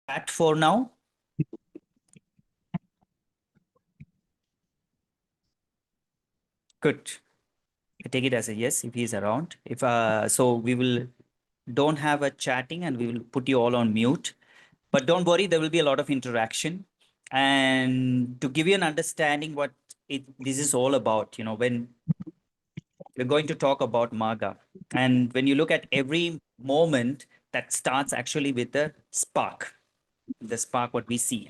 chat for now. Good. I take it as a yes if he's around. If so, we will don't have a chatting and we will put you all on mute. But don't worry, there will be a lot of interaction. And to give you an understanding what this is all about, when we're going to talk about MARGA, and when you look at every moment, that starts actually with the spark what we see.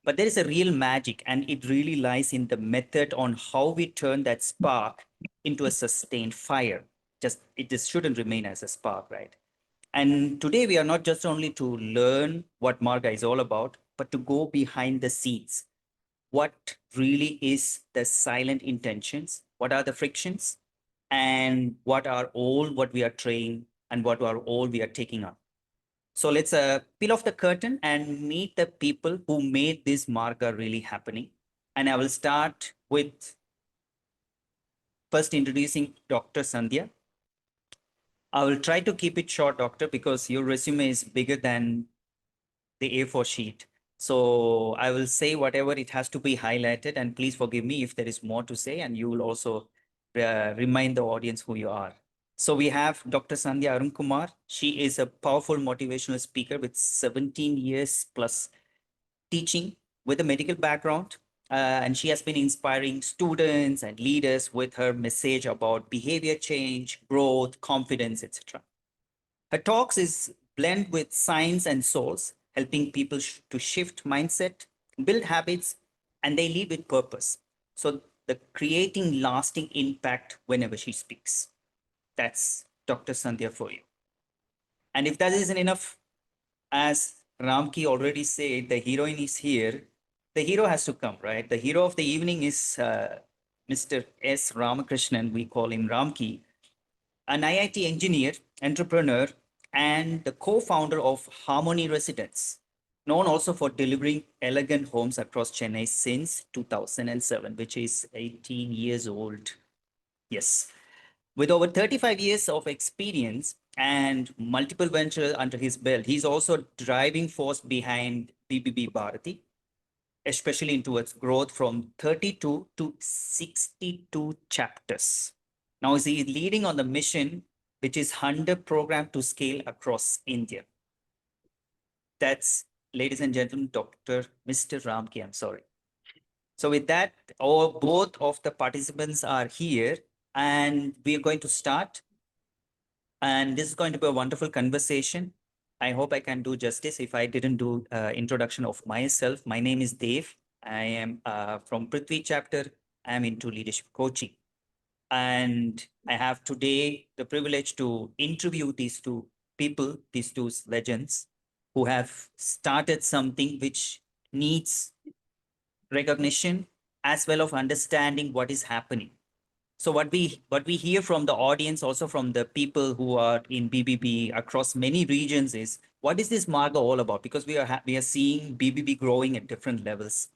But there is a real magic, and it really lies in the method on how we turn that spark into a sustained fire. It just shouldn't remain as a spark, right? And today we are not just only to learn what MARGA is all about, but to go behind the scenes. What really is the silent intentions? What are the frictions? And what we are trained and what are all we are taking up. So let's peel off the curtain and meet the people who made this MARGA really happening. And I will start with first introducing Dr. Sandhya. I will try to keep it short, Doctor, because your resume is bigger than the A4 sheet. So I will say whatever it has to be highlighted, and please forgive me if there is more to say, and you will also remind the audience who you are. So we have Dr. Sandhya Arunkumar. She is a powerful motivational speaker with 17 years plus teaching with a medical background. And she has been inspiring students and leaders with her message about behavior change, growth, confidence, etc. Her talks is blend with science and souls, helping people to shift mindset, build habits, and they lead with purpose. So the creating lasting impact whenever she speaks. That's Dr. Sandhya for you. And if that isn't enough, as Ramki already said, the heroine is here. The hero has to come, right? The hero of the evening is Mr. S. Ramakrishnan. We call him Ramki, an IIT engineer, entrepreneur, and the co-founder of Harmony Residence, known also for delivering elegant homes across Chennai since 2007, which is 18 years old. Yes. With over 35 years of experience and multiple ventures under his belt, he's also driving force behind BBB Bharati, especially into its growth from 32 to 62 chapters. Now he is leading on the mission, which is 100 program to scale across India. That's, ladies and gentlemen, Dr. Mr. Ramki, I'm sorry. So with that, both of the participants are here and we are going to start. And this is going to be a wonderful conversation. I hope I can do justice if I didn't do introduction of myself. My name is Dev. I am from Prithvi chapter. I'm into leadership coaching. And I have today the privilege to interview these two people, these two legends who have started something which needs recognition as well of understanding what is happening. So what we hear from the audience, also from the people who are in BBB across many regions, is what is this MARGA all about? Because we are seeing BBB growing at different levels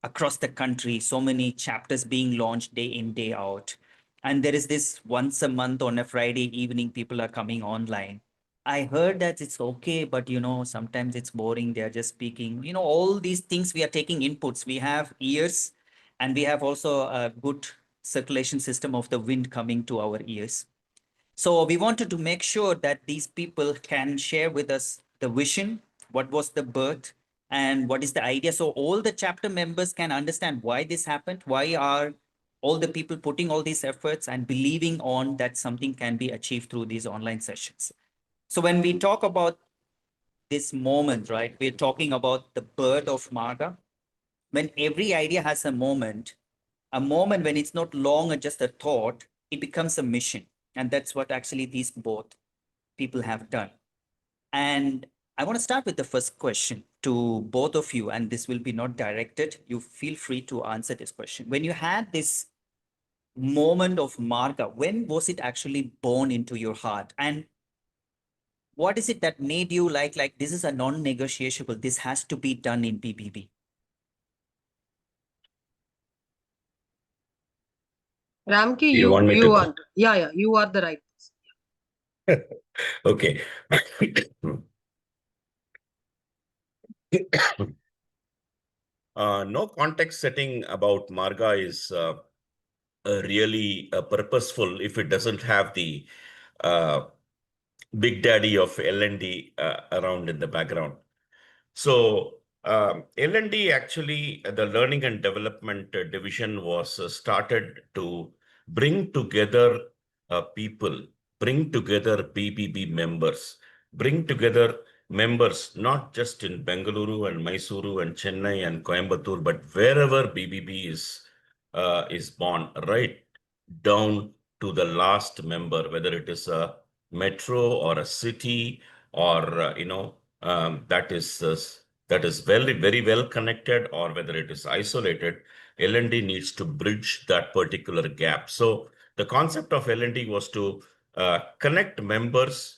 across the country. So many chapters being launched day in, day out, and there is this once a month on a Friday evening, people are coming online. I heard that it's okay, but sometimes it's boring. They are just speaking. All these things we are taking inputs. We have ears, and we have also a good circulation system of the wind coming to our ears. So we wanted to make sure that these people can share with us the vision, what was the birth, and what is the idea. So all the chapter members can understand why this happened, why are all the people putting all these efforts and believing on that something can be achieved through these online sessions. So when we talk about this moment, right, we're talking about the birth of MARGA. When every idea has a moment when it's not longer just a thought, it becomes a mission. And that's what actually these both people have done. And I want to start with the first question to both of you, and this will be not directed. You feel free to answer this question. When you had this moment of MARGA, when was it actually born into your heart? And what is it that made you like this is a non-negotiable, this has to be done in BBB? Ramki, You want me you to- want. Yeah, you are the right person. Okay. No context setting about MARGA is really purposeful if it doesn't have the uh, big daddy of L&D around in the background. So L&D actually, the Learning and Development Division was started to bring together people, bring together BBB members, bring together members not just in Bengaluru and Mysuru and Chennai and Coimbatore, but wherever BBB is born, right down to the last member, whether it is a metro or a city or that is very well connected, or whether it is isolated. L&D needs to bridge that particular gap. So the concept of L&D was to connect members,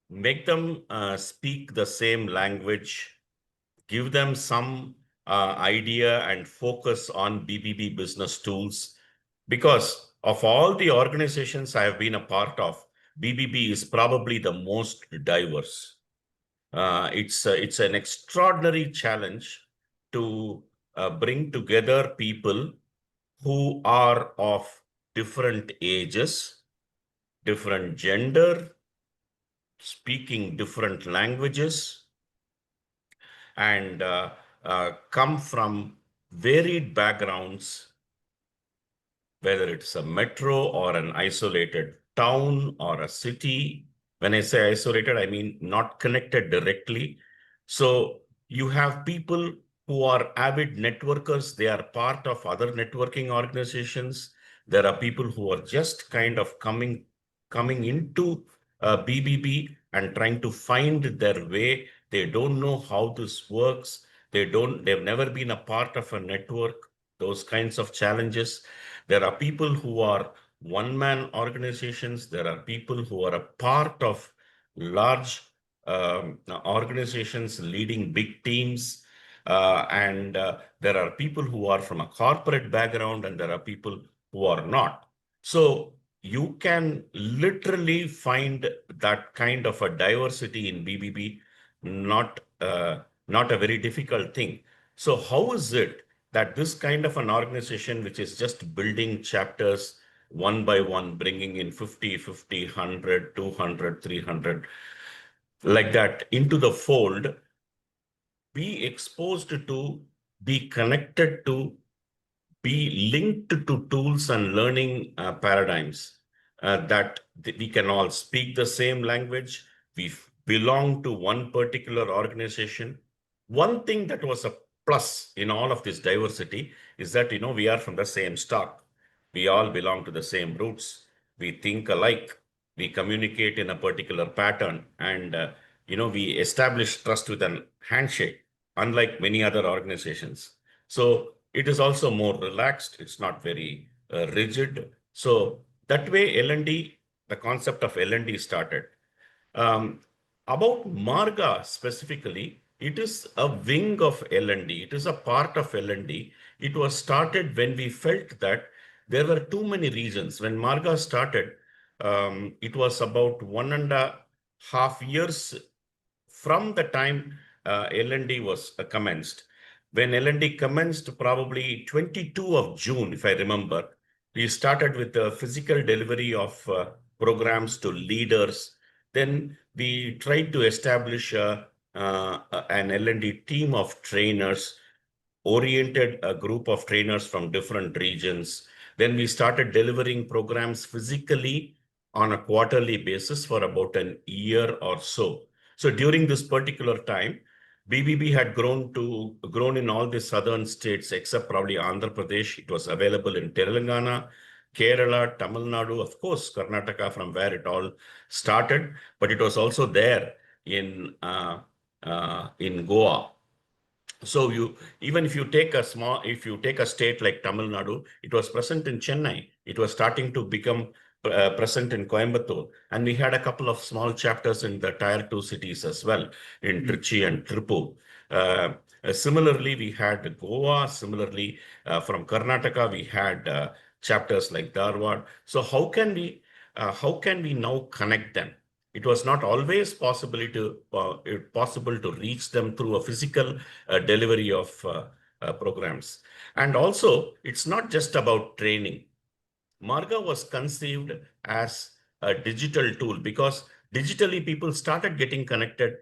make them speak the same language, give them some idea and focus on BBB business tools. Because of all the organizations I have been a part of, BBB is probably the most diverse. It's an extraordinary challenge to bring together people who are of different ages, different gender, speaking different languages, and come from varied backgrounds, whether it's a metro or an isolated town or a city. When I say isolated, I mean not connected directly. So you have people who are avid networkers. They are part of other networking organizations. There are people who are just kind of coming into BBB and trying to find their way. They don't know how this works. They've never been a part of a network, those kinds of challenges. There are people who are one-man organizations. There are people who are a part of large organizations leading big teams. And there are people who are from a corporate background, and there are people who are not. So you can literally find that kind of a diversity in BBB, not a very difficult thing. So how is it that this kind of an organization, which is just building chapters one by one, bringing in 50, 50, 100, 200, 300, like that into the fold, be exposed to, be connected to, be linked to tools and learning paradigms that we can all speak the same language. We belong to one particular organization. One thing that was a plus in all of this diversity is that, we are from the same stock. We all belong to the same roots. We think alike. We communicate in a particular pattern, and we establish trust with an handshake, unlike many other organizations. So it is also more relaxed. It's not very rigid. So that way, L&D, the concept of L&D started. About MARGA specifically, it is a wing of L&D. It is a part of L&D. It was started when we felt that there were too many regions. When MARGA started, it was about 1.5 years from the time L&D was commenced. When L&D commenced, probably 22 of June, if I remember, we started with the physical delivery of programs to leaders. Then we tried to establish an L&D team of trainers, oriented a group of trainers from different regions. Then we started delivering programs physically on a quarterly basis for about an year or so. So during this particular time, BBB had grown in all the southern states except probably Andhra Pradesh. It was available in Telangana, Kerala, Tamil Nadu, of course, Karnataka, from where it all started, but it was also there in Goa. So even if you take a state like Tamil Nadu, it was present in Chennai. It was starting to become present in Coimbatore. And we had a couple of small chapters in the tier 2 cities as well, in Trichy and Tripur. Similarly, we had Goa. Similarly, from Karnataka, we had chapters like Dharwad. So how can we now connect them? It was not always possible to reach them through a physical delivery of programs. And also, it's not just about training. MARGA was conceived as a digital tool because digitally people started getting connected.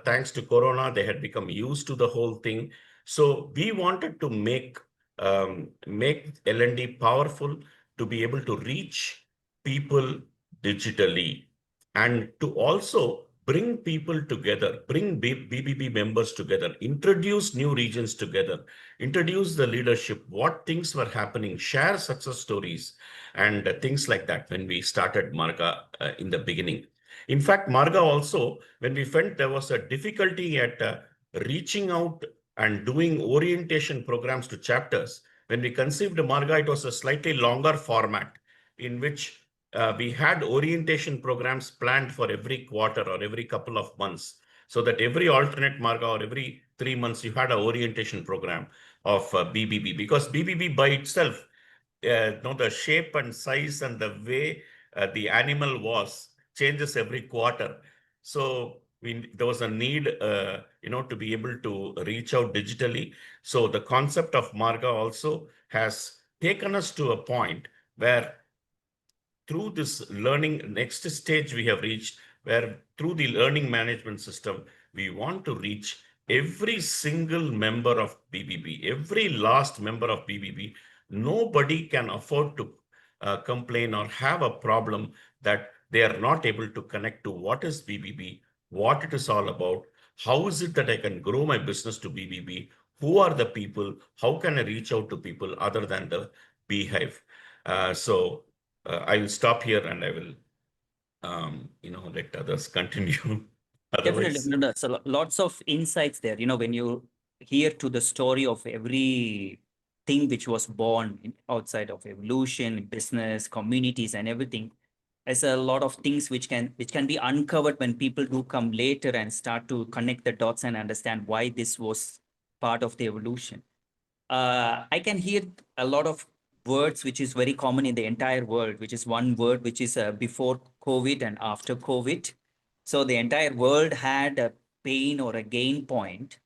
Thanks to Corona, they had become used to the whole thing. So we wanted to make L&D powerful to be able to reach people digitally and to also bring people together, bring BBB members together, introduce new regions together, introduce the leadership, what things were happening, share success stories, and things like that when we started MARGA in the beginning. In fact, MARGA also, when we felt there was a difficulty at reaching out and doing orientation programs to chapters, when we conceived MARGA, it was a slightly longer format in which we had orientation programs planned for every quarter or every couple of months, so that every alternate MARGA or every 3 months you had an orientation program of BBB, because BBB by itself, the shape and size and the way the animal was changes every quarter. So there was a need, to be able to reach out digitally. So the concept of MARGA also has taken us to a point where through this learning next stage we have reached, where through the learning management system, we want to reach every single member of BBB, every last member of BBB. Nobody can afford to complain or have a problem that they are not able to connect to what is BBB, what it is all about, how is it that I can grow my business to BBB, who are the people, how can I reach out to people other than the beehive. So I will stop here and I will, let others continue. Definitely. Otherwise, No, no. So lots of insights there. When you hear to the story of every thing which was born outside of evolution, business, communities, and everything, there's a lot of things which can be uncovered when people do come later and start to connect the dots and understand why this was part of the evolution. I can hear a lot of words which is very common in the entire world, which is one word which is before COVID and after COVID. So the entire world had a pain or a gain point.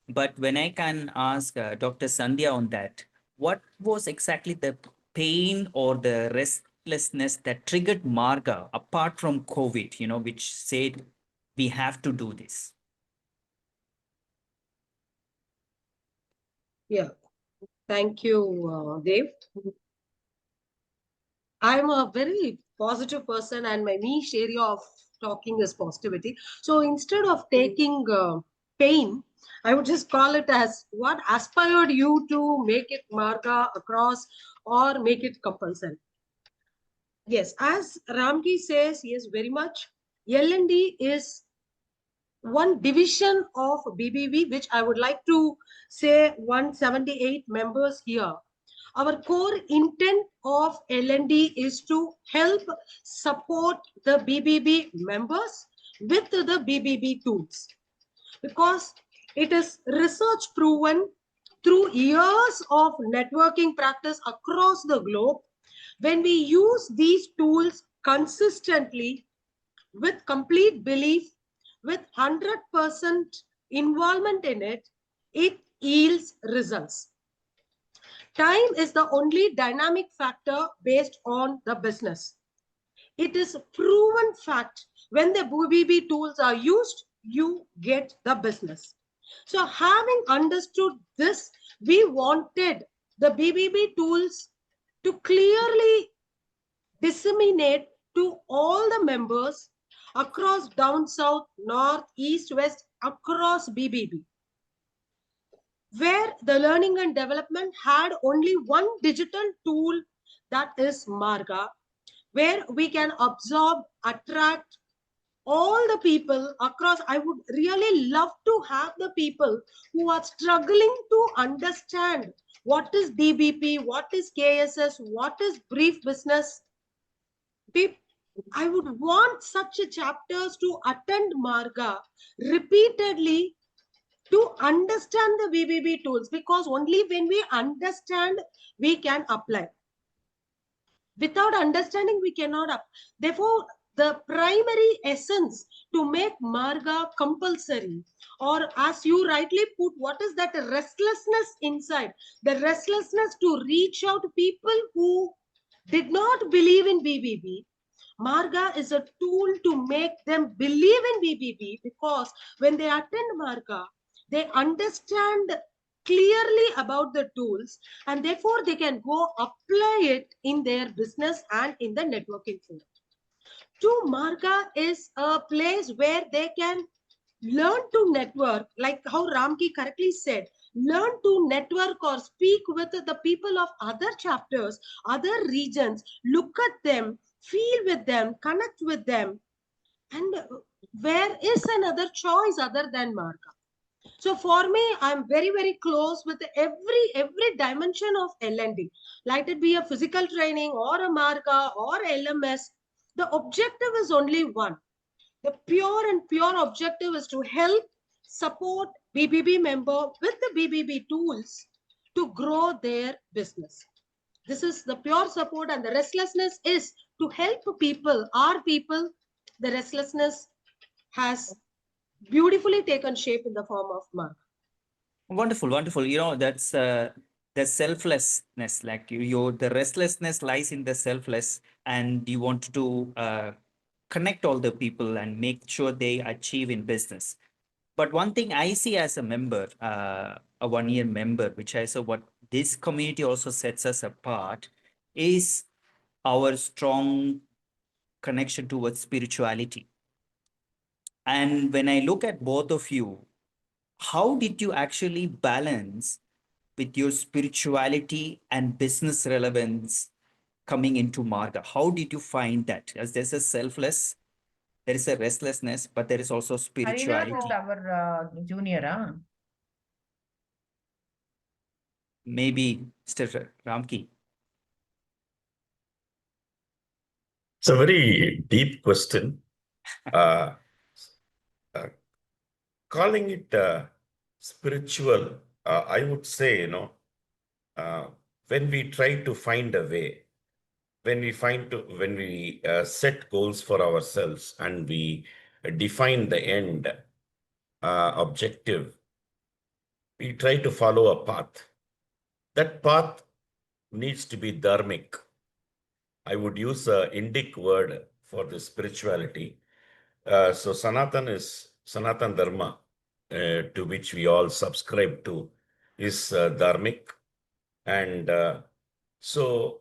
But when I can ask Dr. Sandhya on that, what was exactly the pain or the restlessness that triggered MARGA apart from COVID, which said we have to do this? Yeah. Thank you, Dev. I'm a very positive person and my niche area of talking is positivity. So instead of taking pain, I would just call it as what aspired you to make it MARGA across or make it compulsory. Yes, as Ramki says, yes, very much. L&D is one division of BBB, which I would like to say 178 members here. Our core intent of L&D is to help support the BBB members with the BBB tools, because it is research proven through years of networking practice across the globe. When we use these tools consistently with complete belief, with 100% involvement in it, it yields results. Time is the only dynamic factor based on the business. It is a proven fact. When the BBB tools are used, you get the business. So having understood this, we wanted the BBB tools to clearly disseminate to all the members across down, south, north, east, west, across BBB, where the learning and development had only one digital tool, that is MARGA, where we can absorb, attract all the people across. I would really love to have the people who are struggling to understand what is DBP, what is KSS, what is brief business. I would want such chapters to attend MARGA repeatedly to understand the BBB tools, because only when we understand, we can apply. Without understanding, we cannot. Therefore, the primary essence to make MARGA compulsory, or as you rightly put, what is that restlessness inside? The restlessness to reach out to people who did not believe in BBB. MARGA is a tool to make them believe in BBB, because when they attend MARGA, they understand clearly about the tools, and therefore they can go apply it in their business and in the networking field. To Marga is a place where they can learn to network, like how Ramki correctly said, learn to network or speak with the people of other chapters, other regions, look at them, feel with them, connect with them. And where is another choice other than Marga? So for me, I'm very, very close with every dimension of L&D. Let it be a physical training or a Marga or LMS. The objective is only one. The pure objective is to help support BBB member with the BBB tools to grow their business. This is the pure support, and the restlessness is to help people, our people. The restlessness has beautifully taken shape in the form of Mark. Wonderful, wonderful. That's the selflessness, like the restlessness lies in the selfless, and you want to connect all the people and make sure they achieve in business. But one thing I see as a member, a 1 year member, which I saw what this community also sets us apart, is our strong connection towards spirituality. And when I look at both of you, how did you actually balance with your spirituality and business relevance coming into Marga? How did you find that? As there's a selfless, there is a restlessness, but there is also Harinath is spirituality. our junior, huh? Maybe Mr. Ramki. It's a very deep question. Uh, Calling it spiritual, I would say, when we try to find a way, when we set goals for ourselves and we define the end objective, we try to follow a path. That path needs to be dharmic. I would use an Indic word for the spirituality. So Sanatan Dharma, to which we all subscribe to, is dharmic. And so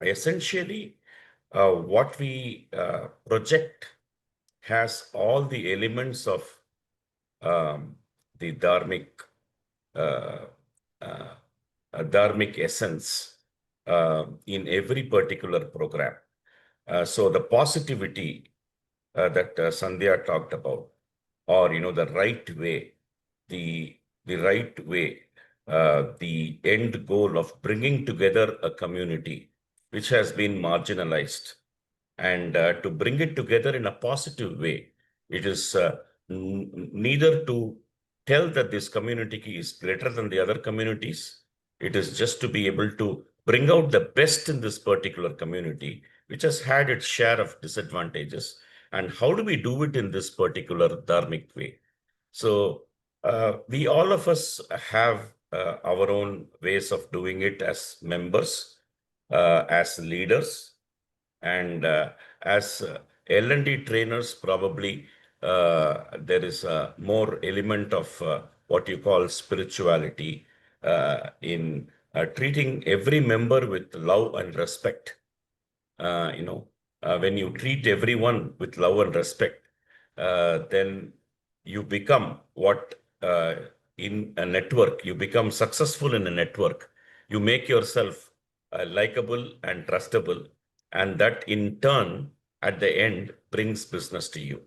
essentially, what we project has all the elements of the dharmic essence in every particular program. So the positivity that Sandhya talked about, or the right way, the right way, the end goal of bringing together a community which has been marginalized, and to bring it together in a positive way. It is neither to tell that this community is greater than the other communities. It is just to be able to bring out the best in this particular community, which has had its share of disadvantages. And how do we do it in this particular dharmic way? So we all of us have our own ways of doing it as members, as leaders, and as L&D trainers. Probably there is a more element of what you call spirituality in treating every member with love and respect. When you treat everyone with love and respect, then you become what in a network, you become successful in a network. You make yourself likable and trustable, and that in turn, at the end, brings business to you.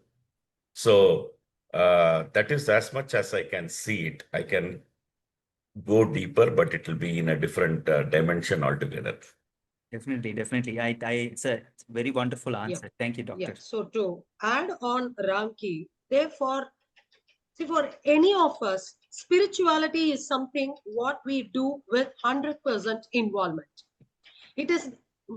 So that is as much as I can see it. I can go deeper, but it will be in a different dimension altogether. Definitely, definitely. It's a very wonderful answer. Thank you, doctor. Yeah. So to add on Ramki, therefore, see, for any of us, spirituality is something what we do with 100% involvement. It is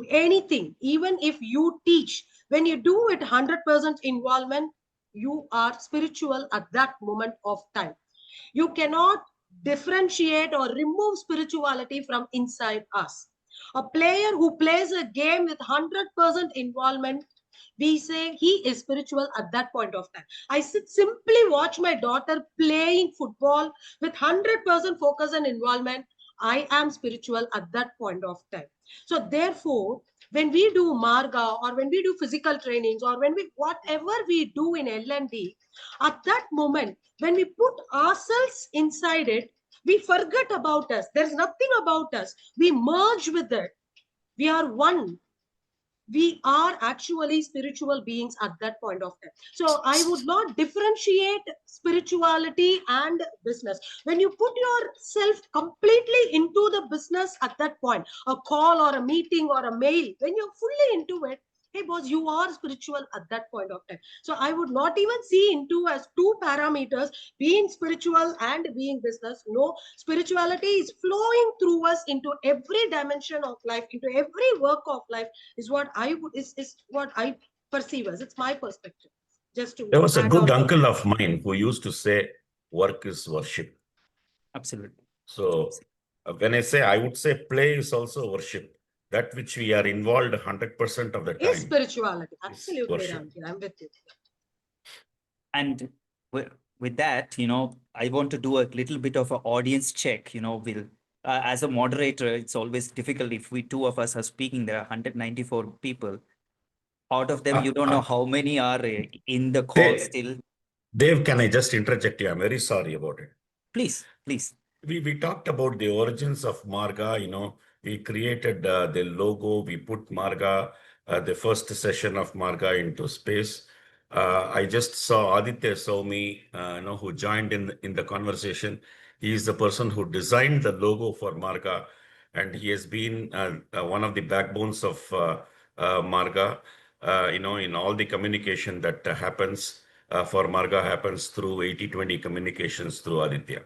anything, even if you teach, when you do it 100% involvement, you are spiritual at that moment of time. You cannot differentiate or remove spirituality from inside us. A player who plays a game with 100% involvement, we say he is spiritual at that point of time. I simply watch my daughter playing football with 100% focus and involvement. I am spiritual at that point of time. So therefore, when we do marga, or when we do physical trainings, or when we whatever we do in L&D, at that moment when we put ourselves inside it, we forget about us. There's nothing about us. We merge with it. We are one. We are actually spiritual beings at that point of time. So I would not differentiate spirituality and business. When you put yourself completely into the business at that point, a call or a meeting or a mail, when you're fully into it, hey boss, you are spiritual at that point of time. So I would not even see into as two parameters, being spiritual and being business. No, spirituality is flowing through us into every dimension of life, into every work of life, is what I would is what I perceive as. It's my perspective. Just to There was a add good on. uncle of mine who used to say, work is worship. Absolutely. So when I say, I would say play is also worship. That which we are involved 100% of the time Is spirituality. is Absolutely, worship. Ramji. I'm with you. And with that, I want to do a little bit of an audience check. We'll, as a moderator, it's always difficult if we two of us are speaking. There are 194 people. Out of them, you don't know how many are in the call Dave, still. Dave, can I just interject you? I'm very sorry about it. Please, please. We talked about the origins of Marga. We created the logo. We put Marga, the first session of Marga, into space. I just saw Aditya Somi, who joined in the conversation. He is the person who designed the logo for Marga, and he has been one of the backbones of Marga. In all the communication that happens for Marga happens through 80/20 communications through Aditya.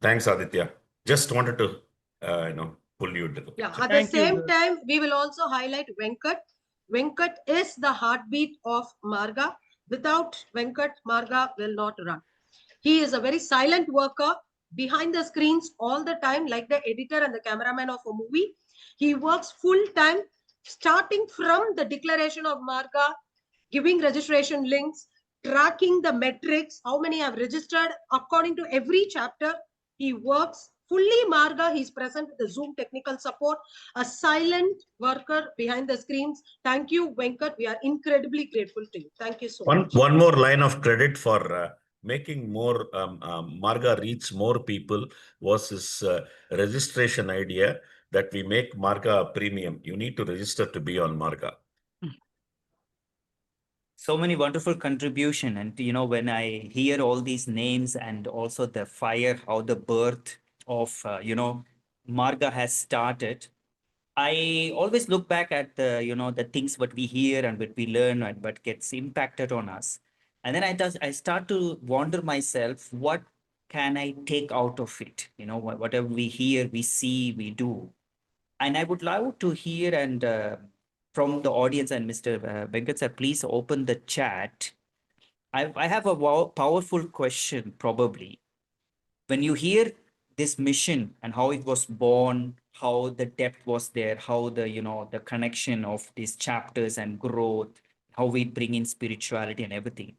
Thanks, Aditya. Just wanted to, pull you into the Yeah, picture. at the same time, we will also highlight Venkat. Venkat is the heartbeat of Marga. Without Venkat, Marga will not run. He is a very silent worker behind the screens all the time, like the editor and the cameraman of a movie. He works full time, starting from the declaration of Marga, giving registration links, tracking the metrics, how many have registered according to every chapter. He works fully Marga. He's present with the Zoom technical support, a silent worker behind the screens. Thank you, Venkat. We are incredibly grateful to you. Thank you so much. One more line of credit for making more Marga reach more people was his registration idea that we make Marga a premium. You need to register to be on Marga. So many wonderful contribution. And, when I hear all these names and also the fire, how the birth of, Marga has started, I always look back at the things what we hear and what we learn and what gets impacted on us. And then I start to wonder myself, what can I take out of it? Whatever we hear, we see, we do. And I would love to hear and from the audience, and Mr. Venkat sir, please open the chat. I have a powerful question probably. When you hear this mission and how it was born, how the depth was there, how the connection of these chapters and growth, how we bring in spirituality and everything.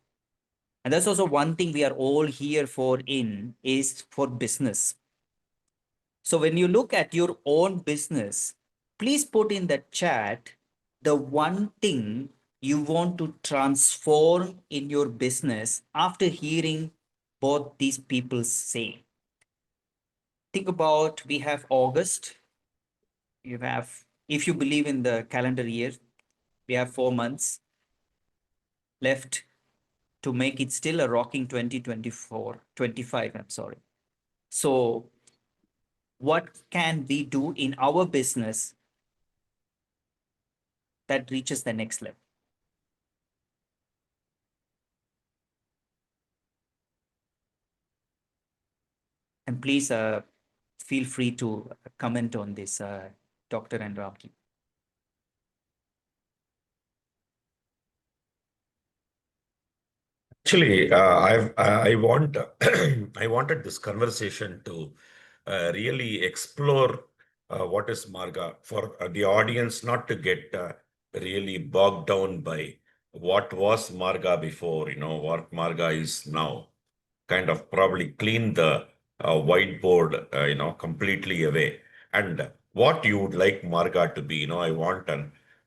And that's also one thing we are all here for is for business. So when you look at your own business, please put in the chat the one thing you want to transform in your business after hearing both these people say. Think about, we have August. You have, if you believe in the calendar year, we have 4 months left to make it still a rocking 2024, 25, I'm sorry. So what can we do in our business that reaches the next level? And please feel free to comment on this, Dr. and Ramji. Actually, I want I wanted this conversation to really explore what is Marga for the audience, not to get really bogged down by what was Marga before, what Marga is now. Kind of probably clean the whiteboard, completely away. And what you would like Marga to be, I want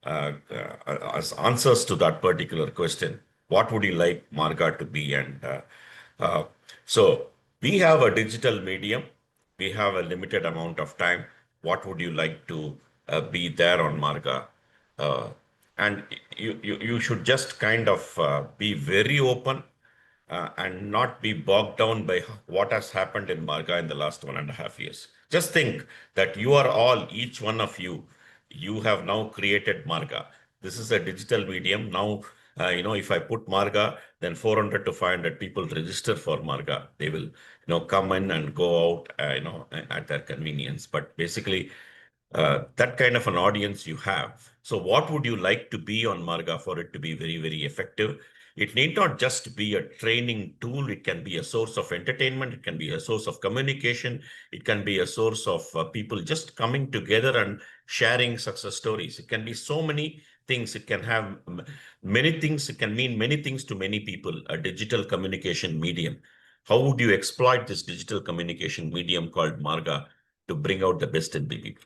as answers to that particular question. What would you like Marga to be? And uh, so we have a digital medium. We have a limited amount of time. What would you like to be there on Marga? Uh, and you should just kind of be very open and not be bogged down by what has happened in Marga in the last 1.5 years. Just think that you are all, each one of you, you have now created Marga. This is a digital medium. Now, if I put Marga, then 400 to 500 people register for Marga. They will, come in and go out, at their convenience. But basically, that kind of an audience you have. So what would you like to be on Marga for it to be very, very effective? It need not just be a training tool. It can be a source of entertainment. It can be a source of communication. It can be a source of people just coming together and sharing success stories. It can be so many things. It can have many things. It can mean many things to many people, a digital communication medium. How would you exploit this digital communication medium called Marga to bring out the best in BBB?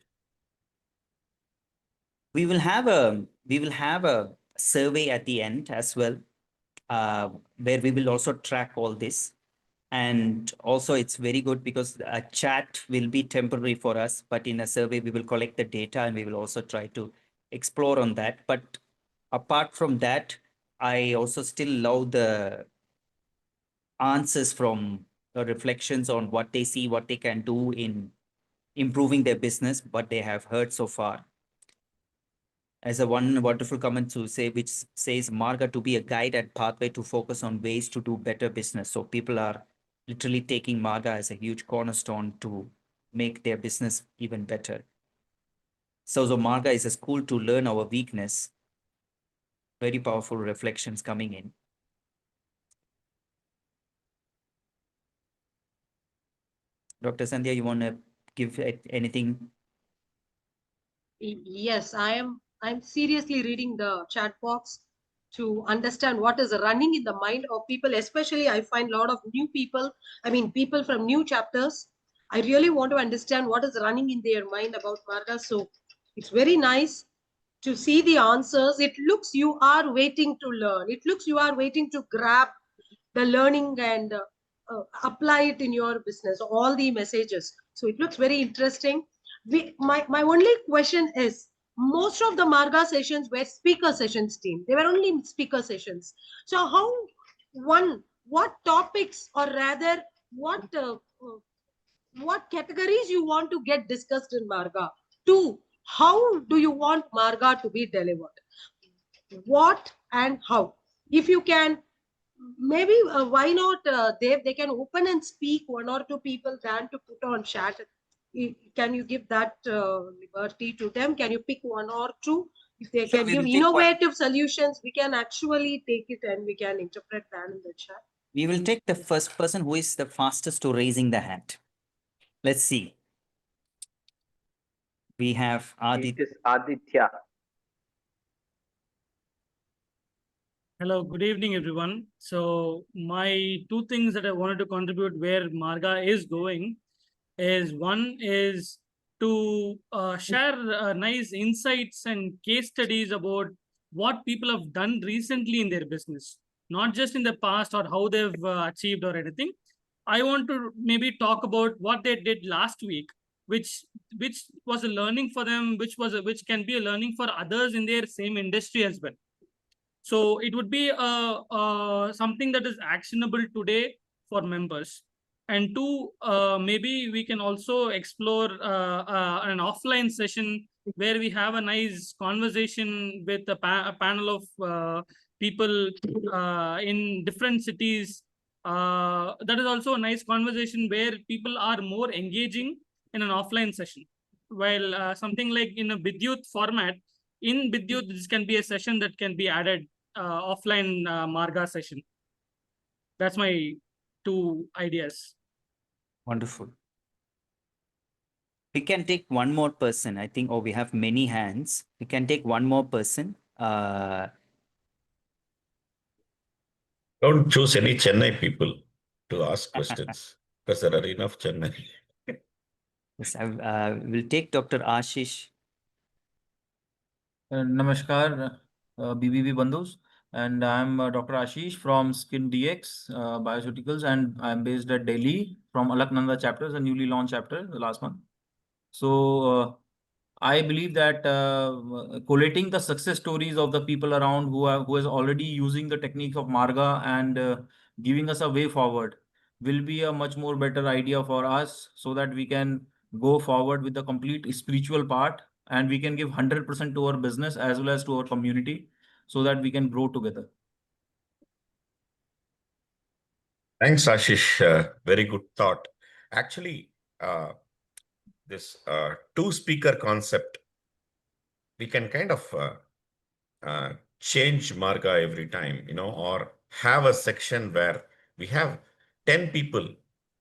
We will have a survey at the end as well, where we will also track all this. And also it's very good because a chat will be temporary for us, but in a survey, we will collect the data and we will also try to explore on that. But apart from that, I also still love the answers from the reflections on what they see, what they can do in improving their business, what they have heard so far. As a one wonderful comment to say, which says Marga to be a guide and pathway to focus on ways to do better business. So people are literally taking Marga as a huge cornerstone to make their business even better. So Marga is a school to learn our weakness. Very powerful reflections coming in. Dr. Sandhya, you want to give anything? Yes, I'm seriously reading the chat box to understand what is running in the mind of people. Especially, I find a lot of new people. I mean, people from new chapters. I really want to understand what is running in their mind about Marga. So it's very nice to see the answers. It looks you are waiting to learn. It looks you are waiting to grab the learning and apply it in your business, all the messages. So it looks very interesting. My only question is, most of the Marga sessions were speaker sessions, team. They were only speaker sessions. So what topics, or rather what categories you want to get discussed in Marga? Two, how do you want Marga to be delivered? What and how? If you can, maybe why not they can open and speak one or two people than to put on chat. Can you give that liberty to them? Can you pick one or two? If they Sure, can we give will take one. innovative solutions, we can actually take it and we can interpret that in the chat. We will take the first person who is the fastest to raising the hand. Let's see. We have It is Aditya. Hello, good evening, everyone. So my two things that I wanted to contribute where Marga is going is, one is to share nice insights and case studies about what people have done recently in their business, not just in the past or how they've achieved or anything. I want to maybe talk about what they did last week, which was a learning for them, which can be a learning for others in their same industry as well. So it would be something that is actionable today for members. And two, maybe we can also explore an offline session where we have a nice conversation with a panel of people in different cities. That is also a nice conversation where people are more engaging in an offline session. While something like in a Vidyut format, in Vidyut, this can be a session that can be added offline Marga session. That's my two ideas. Wonderful. We can take one more person. I think, oh, we have many hands. We can take one more person. Don't choose any Chennai people to ask questions because there are enough Chennai. Yes, I will take Dr. Ashish. Namaskar, BBB Bandhus, and I'm Dr. Ashish from Skin DX Bioceuticals, and I'm based at Delhi from Alaknanda chapter, the newly launched chapter the last month. So I believe that collating the success stories of the people around who is already using the techniques of Marga and giving us a way forward will be a much more better idea for us, so that we can go forward with the complete spiritual part, and we can give 100% to our business as well as to our community, so that we can grow together. Thanks, Ashish. Very good thought. Actually, this two-speaker concept, we can kind of change Marga every time, or have a section where we have 10 people,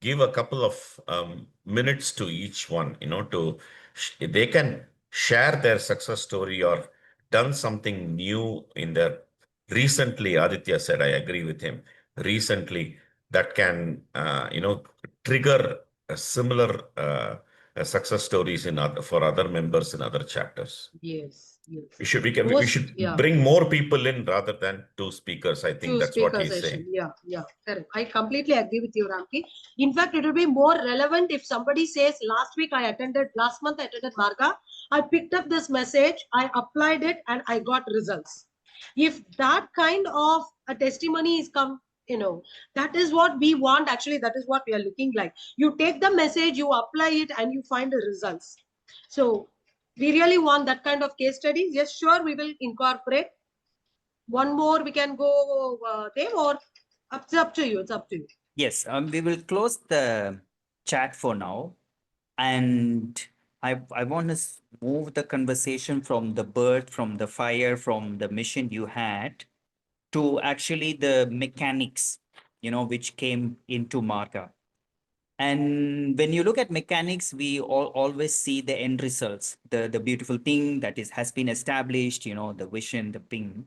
give a couple of minutes to each one, they can share their success story or done something new in their recently. Aditya said, I agree with him, recently, that can, trigger a similar success stories for other members in other chapters. Yes, yes. We should bring more people in rather than two speakers. I think that's what he's saying. Yeah, correct. I completely agree with you, Ramki. In fact, it will be more relevant if somebody says, last month I attended Marga, I picked up this message, I applied it, and I got results. If that kind of a testimony is come, that is what we want. Actually, that is what we are looking like. You take the message, you apply it, and you find the results. So we really want that kind of case studies. Yes, sure, we will incorporate. One more, we can go, Dev, or it's up to you. It's up to you. Yes, we will close the chat for now. And I want to move the conversation from the birth, from the fire, from the mission you had to actually the mechanics, which came into Marga. And when you look at mechanics, we always see the end results, the beautiful thing that has been established, the vision, the ping.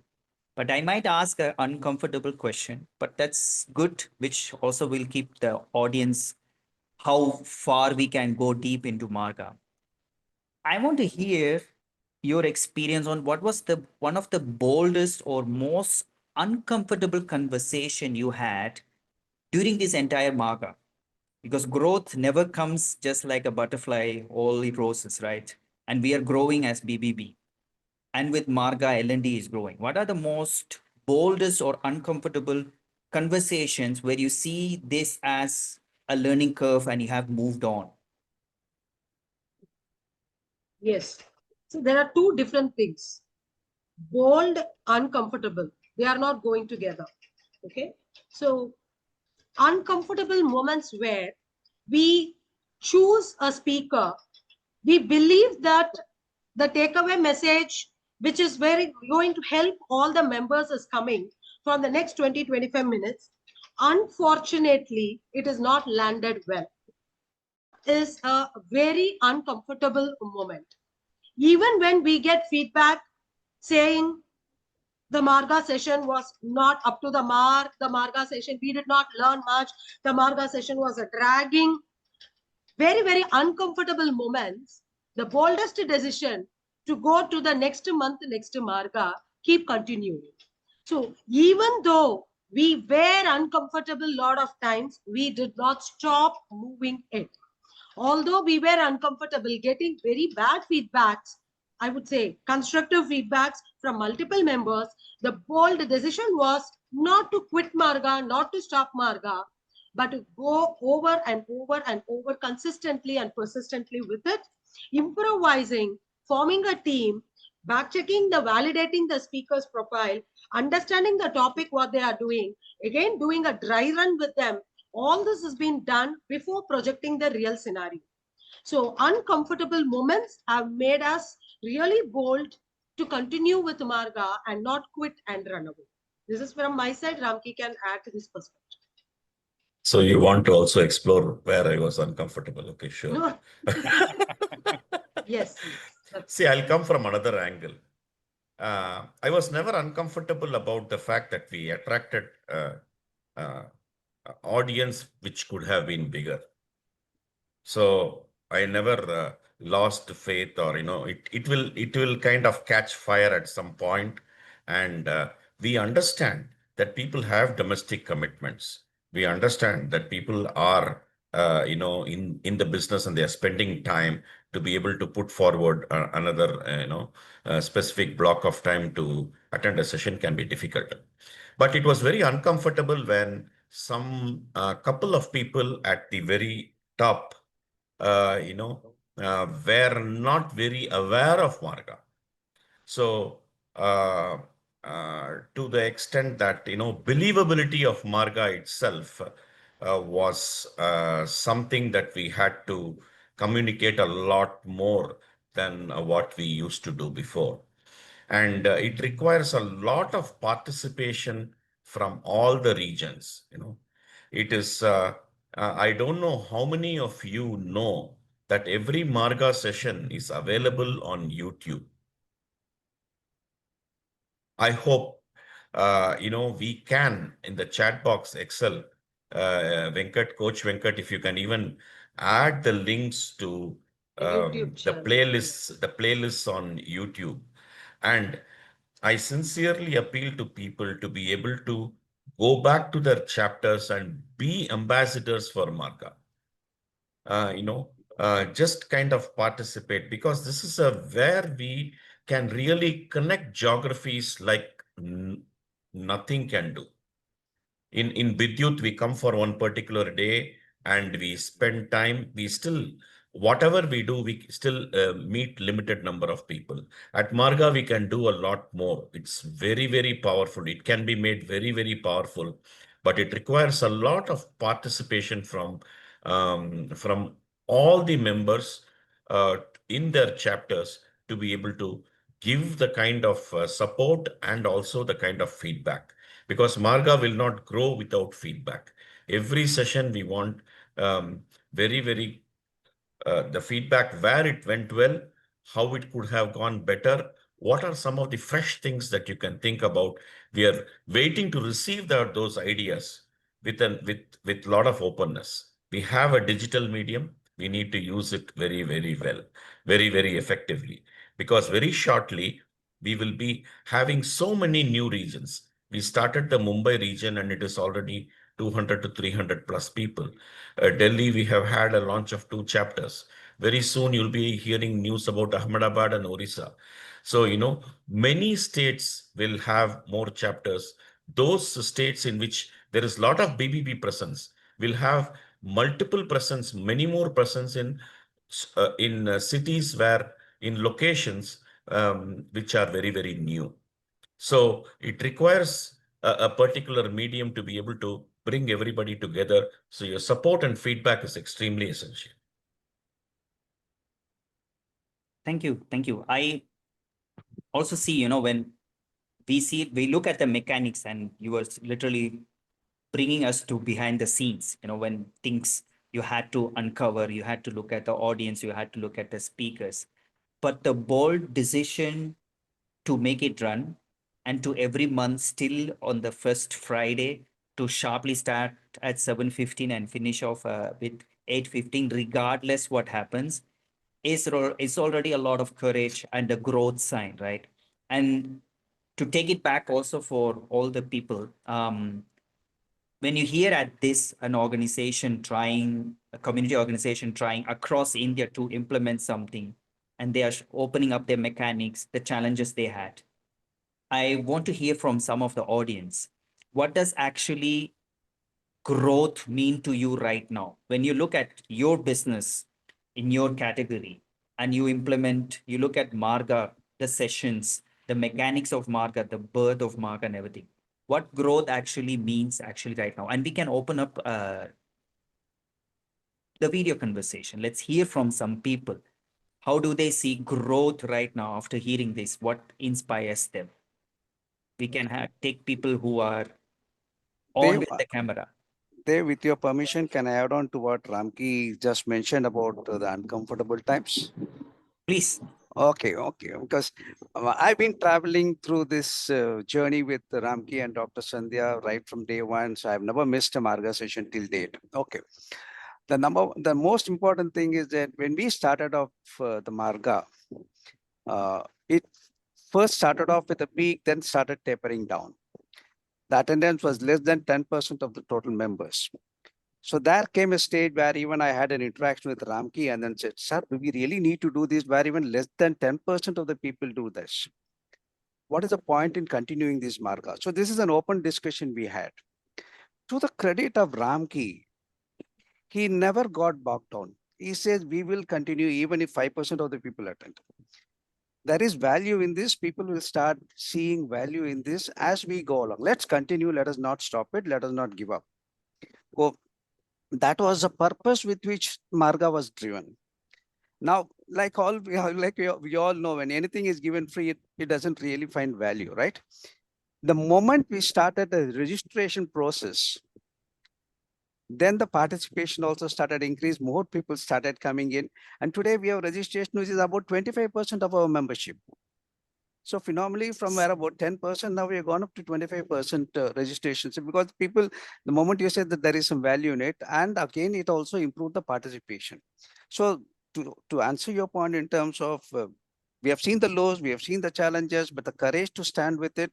But I might ask an uncomfortable question, but that's good, which also will keep the audience how far we can go deep into Marga. I want to hear your experience on what was one of the boldest or most uncomfortable conversation you had during this entire Marga. Because growth never comes just like a butterfly, all roses, right? And we are growing as BBB. And with Marga, L&D is growing. What are the most boldest or uncomfortable conversations where you see this as a learning curve and you have moved on? Yes. So there are two different things. Bold, uncomfortable. They are not going together. Okay. So uncomfortable moments where we choose a speaker, we believe that the takeaway message, which is very going to help all the members, is coming from the next 20-25 minutes. Unfortunately, it is not landed well. That is a very uncomfortable moment. Even when we get feedback saying the Marga session was not up to the mark, the Marga session, we did not learn much, the Marga session was a dragging, very, very uncomfortable moments, the boldest decision to go to the next month, next Marga, keep continuing. So even though we were uncomfortable a lot of times, we did not stop moving it. Although we were uncomfortable getting very bad feedbacks, I would say constructive feedbacks from multiple members, the bold decision was not to quit Marga, not to stop Marga, but to go over and over and over consistently and persistently with it, improvising, forming a team, back checking validating the speaker's profile, understanding the topic, what they are doing, again doing a dry run with them. All this has been done before projecting the real scenario. So uncomfortable moments have made us really bold to continue with Marga and not quit and run away. This is from my side. Ramki can add to this perspective. So you want to also explore where I was uncomfortable. Okay, sure. No. Yes. See, I'll come from another angle. I was never uncomfortable about the fact that we attracted uh, audience which could have been bigger. So I never lost faith, or it will kind of catch fire at some point, and we understand that people have domestic commitments. We understand that people are in the business, and they are spending time to be able to put forward another specific block of time to attend a session can be difficult. But it was very uncomfortable when some couple of people at the very top were not very aware of Marga. So, to the extent that, believability of Marga itself was something that we had to communicate a lot more than what we used to do before. And it requires a lot of participation from all the regions. It is, I don't know how many of you know that every Marga session is available on YouTube. I hope, we can in the chat box Excel, Venkat, Coach Venkat, if you can even add the links to YouTube the channel. playlists on YouTube. And I sincerely appeal to people to be able to go back to their chapters and be ambassadors for Marga. Just kind of participate, because this is where we can really connect geographies like nothing can do. In Vidyut, we come for one particular day and we spend time. We still, whatever we do, we still meet limited number of people. At Marga, we can do a lot more. It's very, very powerful. It can be made very, very powerful, but it requires a lot of participation from all the members uh, in their chapters to be able to give the kind of support and also the kind of feedback, because Marga will not grow without feedback. Every session we want very, very the feedback, where it went well, how it could have gone better, what are some of the fresh things that you can think about. We are waiting to receive those ideas with lot of openness. We have a digital medium. We need to use it very, very well, very, very effectively, because very shortly we will be having so many new regions. We started the Mumbai region and it is already 200 to 300 plus people. Delhi, we have had a launch of 2 chapters. Very soon, you'll be hearing news about Ahmedabad and Orissa. So, many states will have more chapters. Those states in which there is a lot of BBB presence will have multiple presence, many more presence in cities where in locations which are very, very new. So it requires a particular medium to be able to bring everybody together. So your support and feedback is extremely essential. Thank you. Thank you. I also see, when we look at the mechanics, and you were literally bringing us to behind the scenes, when things you had to uncover, you had to look at the audience, you had to look at the speakers. But the bold decision to make it run, and to every month still on the first Friday to sharply start at 7:15 and finish off with 8:15, regardless what happens, is already a lot of courage and a growth sign, right? And to take it back also for all the people, when you hear at this, an organization trying, a community organization trying across India to implement something, and they are opening up their mechanics, the challenges they had, I want to hear from some of the audience. What does actually growth mean to you right now? When you look at your business in your category and you look at Marga, the sessions, the mechanics of Marga, the birth of Marga and everything. What growth actually means actually right now? And we can open up the video conversation. Let's hear from some people. How do they see growth right now after hearing this? What inspires them? We can take people who are on Dev, with the camera. Dev, with your permission, can I add on to what Ramki just mentioned about the uncomfortable times? Please. Okay. Because I've been traveling through this journey with Ramki and Dr. Sandhya right from day one. So I've never missed a Marga session till date. Okay. The most important thing is that when we started off the Marga, it first started off with a peak, then started tapering down. The attendance was less than 10% of the total members. So there came a stage where even I had an interaction with Ramki and then said, sir, do we really need to do this where even less than 10% of the people do this? What is the point in continuing this Marga? So this is an open discussion we had. To the credit of Ramki, he never got bogged down. He says, we will continue even if 5% of the people attend. There is value in this. People will start seeing value in this as we go along. Let's continue. Let us not stop it. Let us not give up. So that was the purpose with which Marga was driven. Now, like we all know, when anything is given free, it doesn't really find value, right? The moment we started the registration process, then the participation also started increase. More people started coming in. And today we have registration, which is about 25% of our membership. So phenomenally, from where about 10%, now we have gone up to 25% registrations. Because people, the moment you said that there is some value in it, and again, it also improved the participation. So to answer your point in terms of, we have seen the lows, we have seen the challenges, but the courage to stand with it,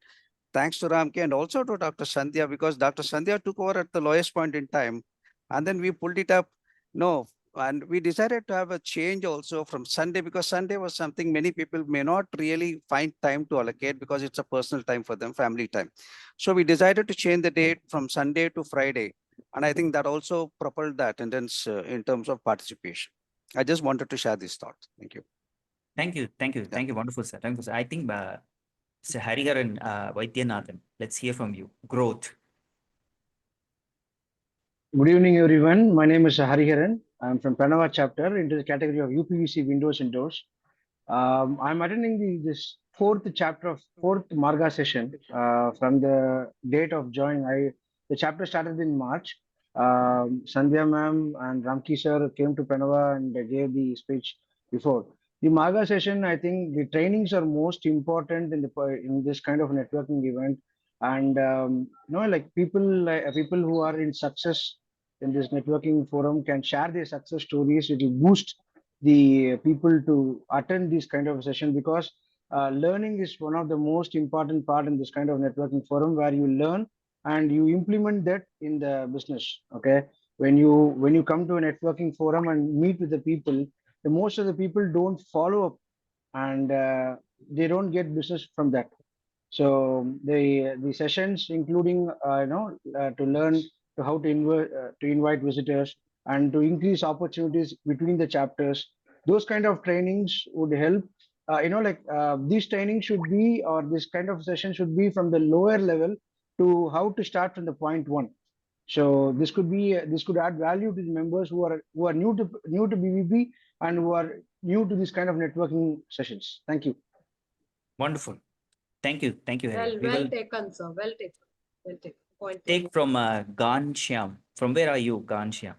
thanks to Ramki and also to Dr. Sandhya, because Dr. Sandhya took over at the lowest point in time, and then we pulled it up. No, and we decided to have a change also from Sunday, because Sunday was something many people may not really find time to allocate because it's a personal time for them, family time. So we decided to change the date from Sunday to Friday. And I think that also propelled the attendance in terms of participation. I just wanted to share this thought. Thank you. Thank you. Wonderful, sir. Thank you, sir. I think Sir Hariharan Vaidyanathan, let's hear from you. Growth. Good evening, everyone. My name is Hariharan. I'm from Pranava chapter into the category of UPVC windows and doors. I'm attending this fourth Marga session from the date of joining. The chapter started in March. Sandhya ma'am and Ramki sir came to Pranava and gave the speech before. The Marga session, I think the trainings are most important in this kind of networking event. And like people who are in success in this networking forum can share their success stories. It will boost the people to attend this kind of session, because learning is one of the most important part in this kind of networking forum, where you learn and you implement that in the business. Okay, when you come to a networking forum and meet with the people, the most of the people don't follow up, and they don't get business from that. So the sessions, including to learn to how to invite visitors and to increase opportunities between the chapters, those kind of trainings would help. These trainings should be, or this kind of session should be from the lower level to how to start from the point one. So this could add value to the members who are new to BBB and who are new to this kind of networking sessions. Thank you. Wonderful. Thank you. Well, We well will taken, sir. Well taken. Point take taken. from Ghanshyam. From where are you, Ghanshyam?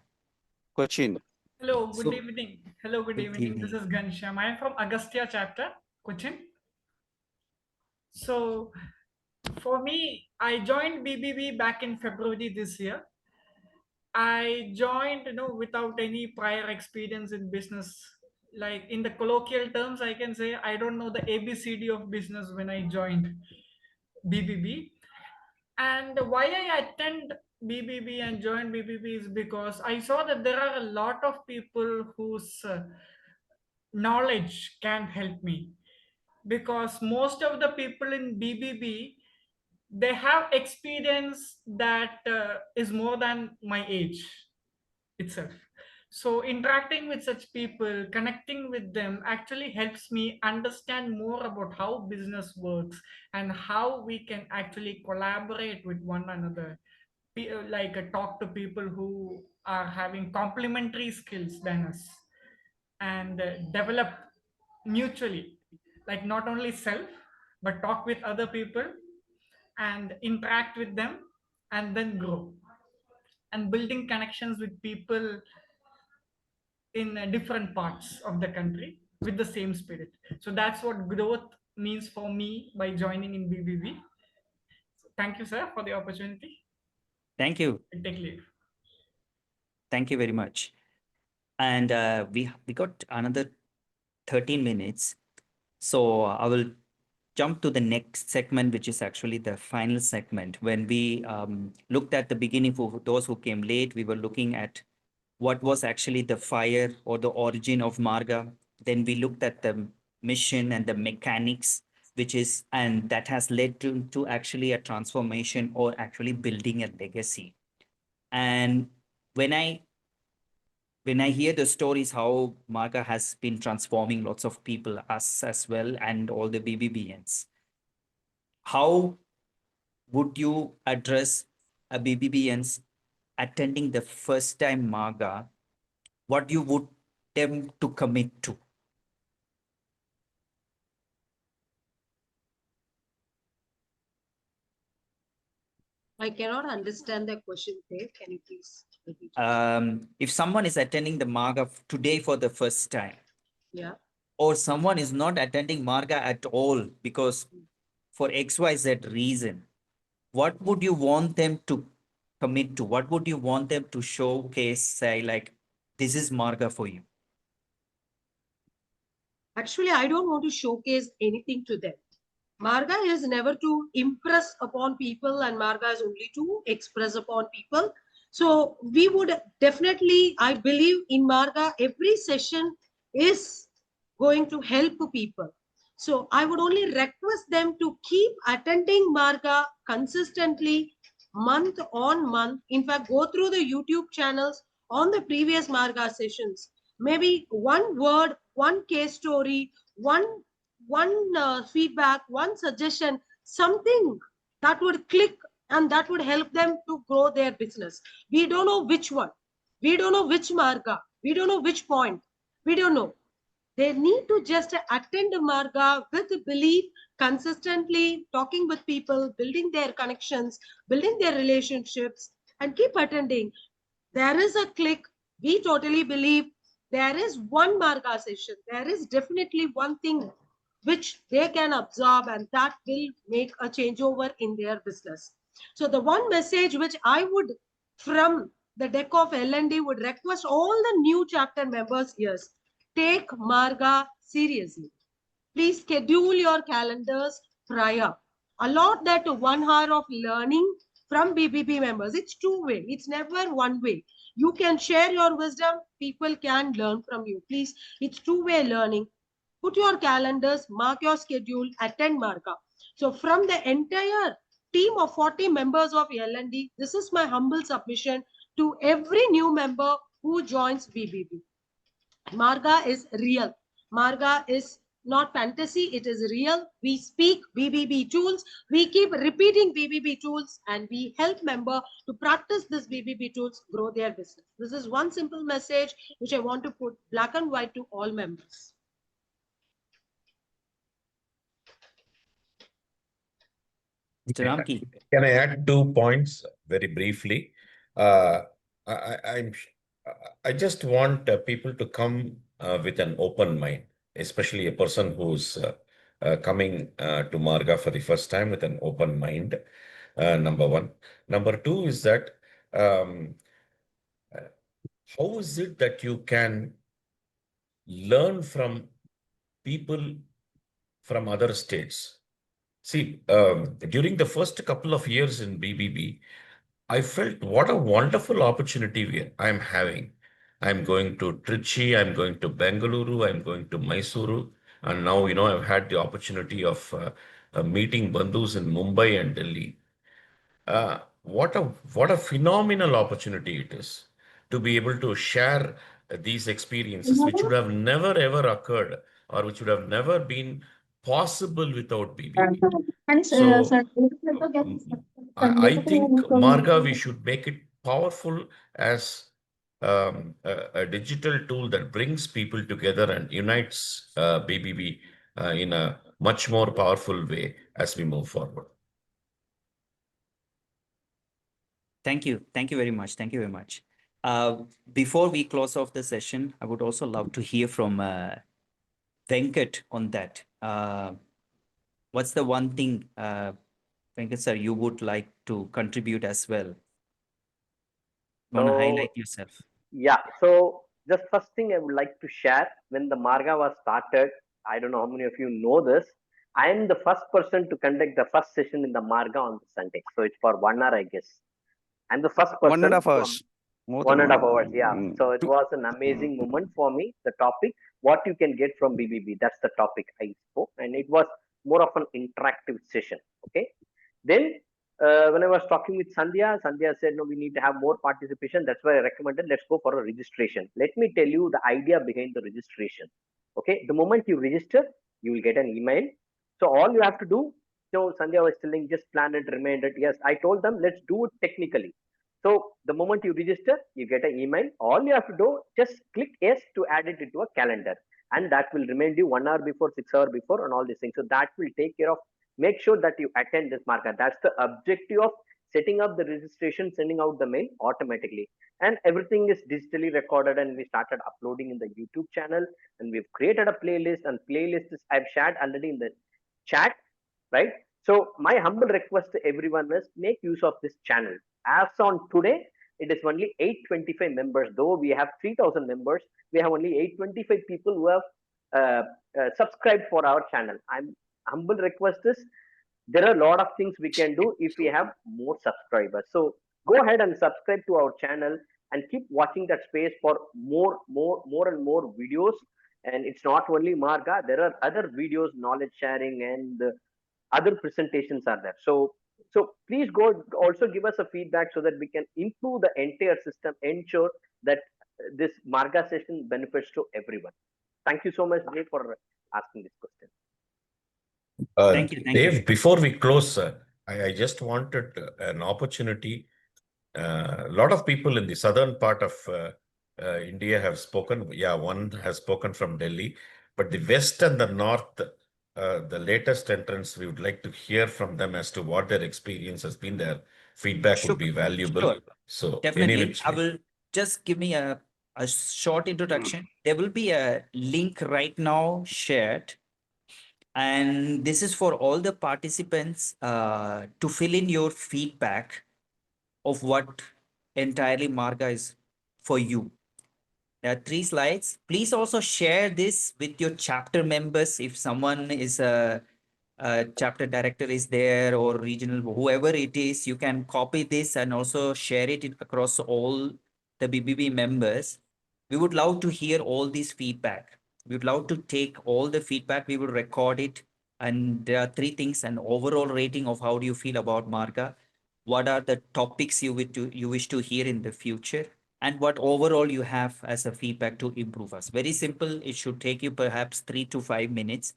Cochin. Hello, good So- evening. Hello, good evening. This is Ghanshyam. I am from Agastya chapter, Cochin. So, for me, I joined BBB back in February this year. I joined, without any prior experience in business. Like in the colloquial terms, I can say I don't know the ABCD of business when I joined BBB. And why I attend BBB and joined BBB is because I saw that there are a lot of people whose knowledge can help me, because most of the people in BBB, they have experience that is more than my age itself. So interacting with such people, connecting with them actually helps me understand more about how business works and how we can actually collaborate with one another. Talk to people who are having complementary skills than us, and develop mutually, like not only self but talk with other people and interact with them and then grow. and building connections with people in different parts of the country with the same spirit. So that's what growth means for me by joining in BBB. So thank you, sir, for the opportunity. Thank you. I take leave. Thank you very much. And we got another 13 minutes. So I will jump to the next segment, which is actually the final segment. When we looked at the beginning, for those who came late, we were looking at what was actually the fire or the origin of Marga. Then we looked at the mission and the mechanics, which is, and that has led to actually a transformation or actually building a legacy. And when I hear the stories how Marga has been transforming lots of people, us as well, and all the BBBNs, how would you address a BBBNs attending the first time Marga? What you would them to commit to? I cannot understand the question there. Can you please repeat? If someone is attending the Marga today for the first time, Yeah. or someone is not attending Marga at all because for XYZ reason, what would you want them to commit to? What would you want them to showcase, say, like, this is Marga for you? Actually, I don't want to showcase anything to them. Marga is never to impress upon people, and Marga is only to express upon people. So we would definitely, I believe in Marga, every session is going to help people. So I would only request them to keep attending Marga consistently, month on month. In fact, go through the YouTube channels on the previous Marga sessions. Maybe one word, one case story, one feedback, one suggestion, something that would click and that would help them to grow their business. We don't know which one. We don't know which Marga. We don't know which point. We don't know. They need to just attend a Marga with belief, consistently talking with people, building their connections, building their relationships, and keep attending. There is a click. We totally believe there is one Marga session. There is definitely one thing which they can absorb, and that will make a changeover in their business. So the one message which I would, from the deck of L&D, would request all the new chapter members is, take Marga seriously. Please schedule your calendars prior. Allot that 1 hour of learning from BBB members. It's two-way. It's never one way. You can share your wisdom. People can learn from you. Please, it's two-way learning. Put your calendars, mark your schedule, attend Marga. So from the entire team of 40 members of L&D, this is my humble submission to every new member who joins BBB. Marga is real. Marga is not fantasy, it is real. We speak BBB tools. We keep repeating BBB tools, and we help member to practice this BBB tools, grow their business. This is one simple message which I want to put black and white to all members. Mr. Ramki. Can I add 2 points very briefly? I just want people to come with an open mind, especially a person who's coming to Marga for the first time with an open mind. Number one. Number two is that how is it that you can learn from people from other states? See, during the first couple of years in BBB, I felt what a wonderful opportunity I'm having. I'm going to Trichy, I'm going to Bengaluru, I'm going to Mysuru, and now, I've had the opportunity of meeting bandhus in Mumbai and Delhi. What a phenomenal opportunity it is to be able to share these experiences, which would have never ever occurred or which would have never been possible without BBB. So I think Marga, we should make it powerful as a digital tool that brings people together and unites BBB in a much more powerful way as we move forward. Thank you. Thank you very much. Thank you very much. Before we close off the session, I would also love to hear from Venkat on that. What's the one thing, Venkat sir, you would like to contribute as well? Want to highlight yourself? Yeah, so just first thing I would like to share, when the Marga was started, I don't know how many of you know this. I am the first person to conduct the first session in the Marga on Sunday. So it's for 1 hour, I guess. I'm the first person. 1.5 hours. More One than and a half hours, yeah. Mm. So it was an amazing moment for me. The topic, what you can get from BBB, that's the topic I spoke, and it was more of an interactive session. Okay. Then when I was talking with Sandhya, Sandhya said, no, we need to have more participation. That's why I recommended, let's go for a registration. Let me tell you the idea behind the registration. Okay. The moment you register, you will get an email. So all you have to do, so Sandhya was telling, just plan it, remind it. Yes, I told them, let's do it technically. So the moment you register, you get an email. All you have to do, just click yes to add it into a calendar. And that will remind you 1 hour before, 6 hours before, and all these things. So that will take care of, make sure that you attend this Marga. That's the objective of setting up the registration, sending out the mail automatically. And everything is digitally recorded, and we started uploading in the YouTube channel, and we've created a playlist, and playlist is I've shared already in the chat, right? So my humble request to everyone is make use of this channel. As on today, it is only 825 members. Though we have 3,000 members, we have only 825 people who have subscribed for our channel. I'm humble request is there are a lot of things we can do if we have more subscribers. So go ahead and subscribe to our channel and keep watching that space for more and more videos. And it's not only Marga, there are other videos, knowledge sharing, and other presentations are there. So please go also give us a feedback so that we can improve the entire system, ensure that this Marga session benefits to everyone. Thank you so much, Dave, for asking this question. Thank you. Thank Dave, you. before we close, I just wanted an opportunity. A lot of people in the southern part of India have spoken. Yeah, one has spoken from Delhi, but the west and the north, the latest entrants, we would like to hear from them as to what their experience has been. Their feedback would be valuable. Sure. So Definitely, I will just give me a short introduction. There will be a link right now shared. And this is for all the participants to fill in your feedback of what entirely Marga is for you. There are 3 slides. Please also share this with your chapter members. If someone is a chapter director is there or regional, whoever it is, you can copy this and also share it across all the BBB members. We would love to hear all this feedback. We would love to take all the feedback. We will record it. And there are 3 things: an overall rating of how do you feel about Marga, what are the topics you wish to hear in the future, and what overall you have as a feedback to improve us. Very simple. It should take you perhaps 3 to 5 minutes.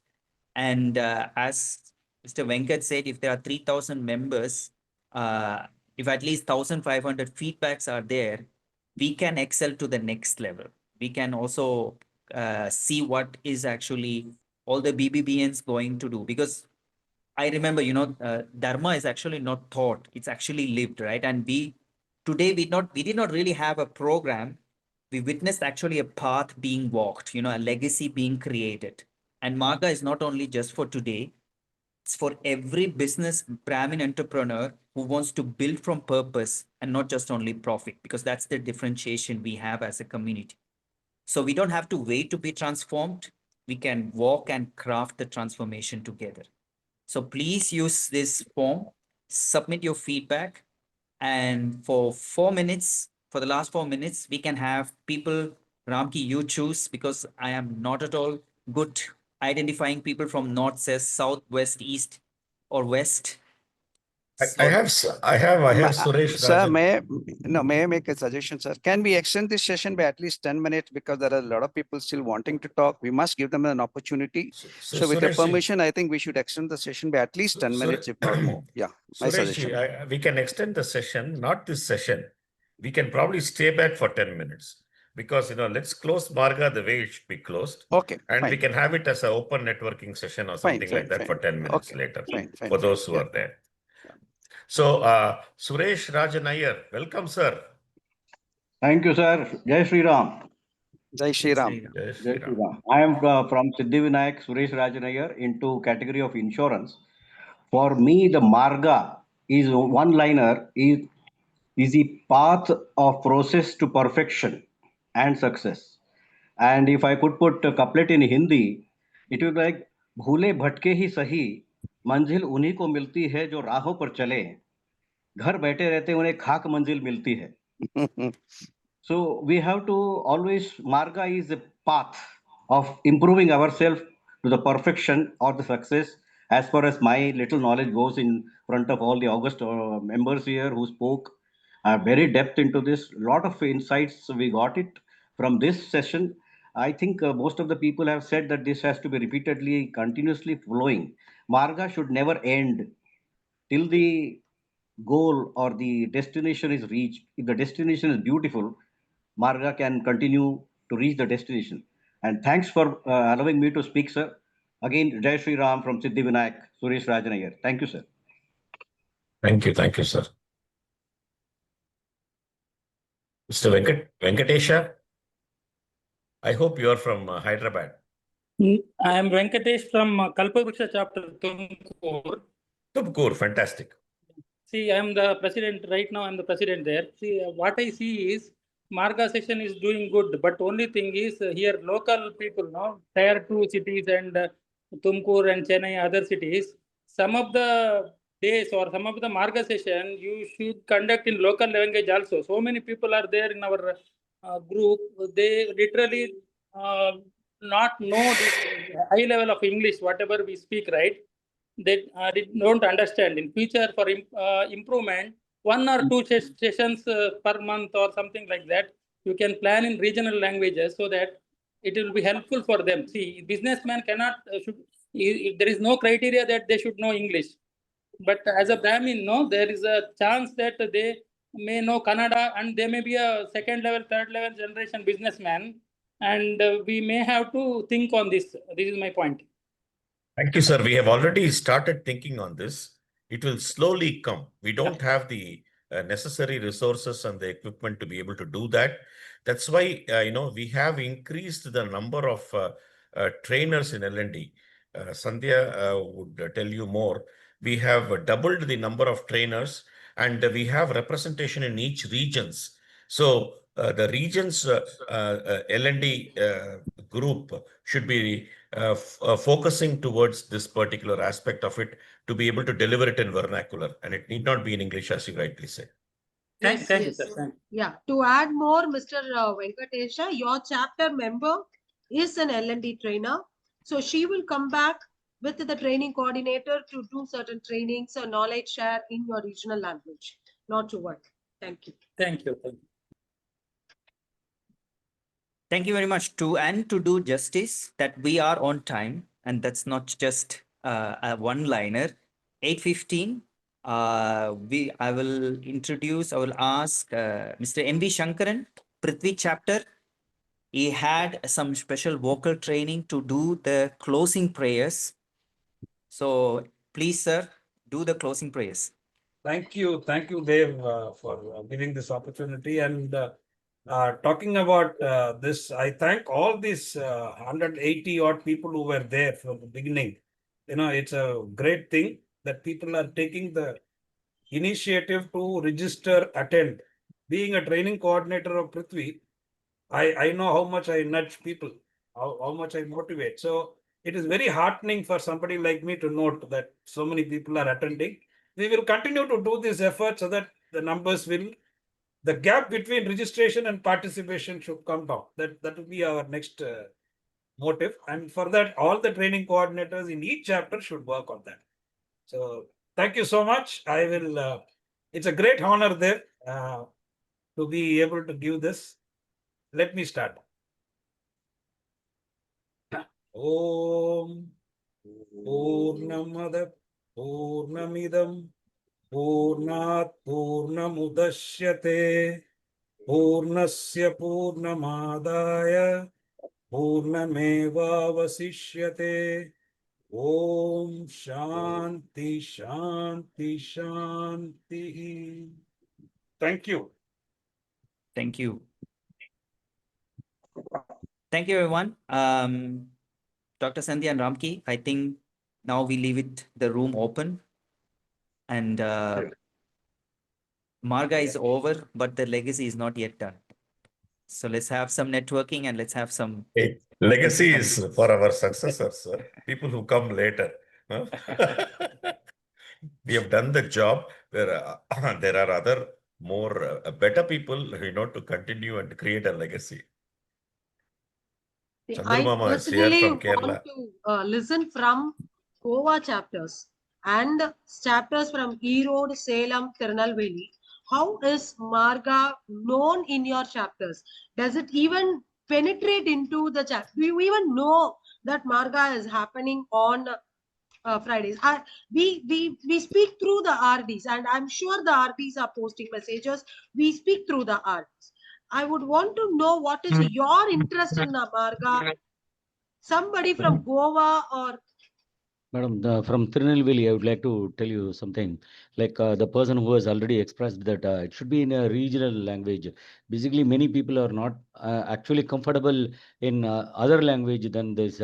And as Mr. Venkat said, if there are 3,000 members, if at least 1,500 feedbacks are there, we can excel to the next level. We can also see what is actually all the BBBNs going to do. Because I remember, Dharma is actually not taught, it's actually lived, right? And today we did not really have a program. We witnessed actually a path being walked, a legacy being created. And Marga is not only just for today, it's for every business Brahmin entrepreneur who wants to build from purpose and not just only profit, because that's the differentiation we have as a community. So we don't have to wait to be transformed. We can walk and craft the transformation together. So please use this form, submit your feedback, and for 4 minutes, for the last 4 minutes, we can have people, Ramki, you choose, because I am not at all good identifying people from north, south, west, east, or west. I have Suresh Sir, Rajan. may I make a suggestion, sir? Can we extend this session by at least 10 minutes, because there are a lot of people still wanting to talk. We must give them an opportunity. So with your permission, I think we should extend the session by at least 10 minutes, if not more. Yeah, my suggestion. We can extend the session, not this session. We can probably stay back for 10 minutes. Because, let's close Marga the way it should be closed. Okay. And we can have it as an open networking session or something like that for 10 minutes later for those who are there. So, Suresh Rajan Iyer, welcome, sir. Thank you, sir. Jai Shri Ram. Jai Shri Ram. Jai Jai Shri Shri Ram. Ram. I am from Siddhivinayak Suresh Rajanagar into category of insurance. For me, the Marga is one-liner is the path of process to perfection and success. And if I could put a couplet in Hindi, it would be like भूले भटके ही सही मंजिल उन्हीं को मिलती है जो राहों पर चले घर बैठे रहते उन्हें खाक मंजिल मिलती है. So we have to always, Marga is a path of improving ourselves to the perfection or the success. As far as my little knowledge goes in front of all the August members here who spoke, very depth into this, lot of insights we got it from this session. I think most of the people have said that this has to be repeatedly, continuously flowing. Marga should never end till the goal or the destination is reached. If the destination is beautiful, Marga can continue to reach the destination. And thanks for allowing me to speak, sir. Again, Jai Shri Ram from Siddhivinayak, Suresh Rajanagar. Thank you, sir. Thank you, sir. Mr. Venkatesha, I hope you are from Hyderabad. I am Venkatesh from Kalpavriksha chapter, Tumkur. Tumkur, fantastic. See, I am the president right now. I am the president there. See, what I see is Marga session is doing good, but only thing is here local people, no, tier 2 cities and Tumkur and Chennai, other cities. Some of the days or some of the Marga session you should conduct in local language also. So many people are there in our group. They literally not know this high level of English, whatever we speak, right? They don't understand. In future, for improvement, 1 or 2 sessions per month or something like that, you can plan in regional languages so that it will be helpful for them. See, businessman cannot, there is no criteria that they should know English. But as a Brahmin, no, there is a chance that they may know Kannada and they may be a second level, third level generation businessman. And we may have to think on this. This is my point. Thank you, sir. We have already started thinking on this. It will slowly come. We don't have the necessary resources and the equipment to be able to do that. That's why, we have increased the number of trainers in L&D. Sandhya would tell you more. We have doubled the number of trainers and we have representation in each regions. So the regions L&D group should be focusing towards this particular aspect of it to be able to deliver it in vernacular, and it need not be in English, as you rightly said. Thank you, sir. Yeah, to add more, Mr. Venkatesha, your chapter member is an L&D trainer. So she will come back with the training coordinator to do certain trainings or knowledge share in your regional language. Not to worry. Thank you. Thank you. Thank you. Thank you very much. To do justice that we are on time, and that's not just a one-liner. 8:15. I will ask Mr. M.V. Shankaran, Prithvi chapter. He had some special vocal training to do the closing prayers. So please, sir, do the closing prayers. Thank you, Dev, for giving this opportunity. And talking about this, I thank all these 180 odd people who were there from the beginning. It's a great thing that people are taking the initiative to register, attend. Being a training coordinator of Prithvi, I know how much I nudge people, how much I motivate. So it is very heartening for somebody like me to note that so many people are attending. We will continue to do this effort so that the numbers the gap between registration and participation should come down. That will be our next motive. And for that, all the training coordinators in each chapter should work on that. So thank you so much. It's a great honor there to be able to give this. Let me start. Om Purnamada Purnamidam Purnat Purnamudashyate Purnasya Purnamadaya Purnameva Vasishyate Om Shanti Shanti Shanti. Thank you. Thank you. Thank you, everyone. Dr. Sandhya and Ramki, I think now we leave the room open. And Marga is over, but the legacy is not yet done. So let's have some networking and let's have some. Hey, legacy is for our successors, sir. People who come later. Huh? We have done the job. There are other more better people, to continue and create a legacy. I Chandramama is here personally from Kerala. want to listen from Goa chapters and chapters from Erode, Salem, Tirunelveli. How is Marga known in your chapters? Does it even penetrate into the chapter? Do you even know that Marga is happening on Fridays? We speak through the RDs, and I'm sure the RDs are posting messages. We speak through the RDs. I would want to know what is your interest in Marga. Somebody from Goa or Madam, from Tirunelveli, I would like to tell you something. Like the person who has already expressed that it should be in a regional language. Basically, many people are not actually comfortable in other language than this,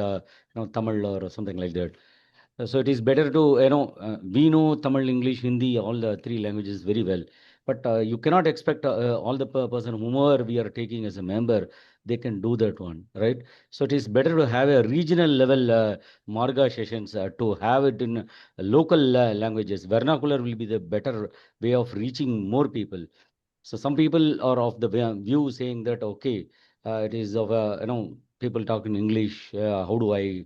Tamil or something like that. So it is better to, we know Tamil, English, Hindi, all the three languages very well. But you cannot expect all the person, whomever we are taking as a member, they can do that one, right? So it is better to have a regional level Marga sessions to have it in local languages. Vernacular will be the better way of reaching more people. So some people are of the view saying that, okay, it is of, people talk in English. How do I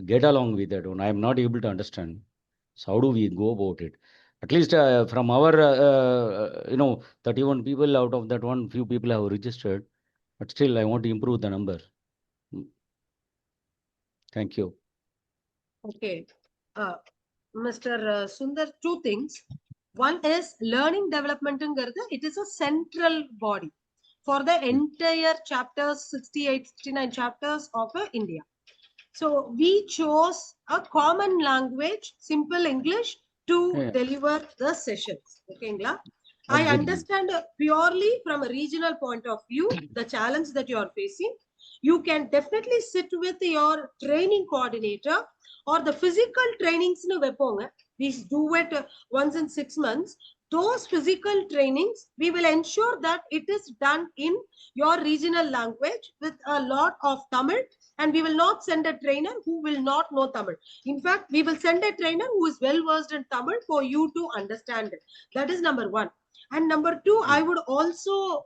get along with that one? I am not able to understand. So how do we go about it? At least from our, 31 people out of that one, few people have registered. But still, I want to improve the number. Thank you. okay, Mr. Sundar, two things. One is learning development. It is a central body for the entire chapters, 68, 69 chapters of India. So we chose a common language, simple English, to deliver the sessions. Okay, Ingla? I understand purely from a regional point of view, the challenge that you are facing. You can definitely sit with your training coordinator or the physical trainings. We do it once in 6 months. Those physical trainings, we will ensure that it is done in your regional language with a lot of Tamil, and we will not send a trainer who will not know Tamil. In fact, we will send a trainer who is well versed in Tamil for you to understand it. That is number one. And number two, I would also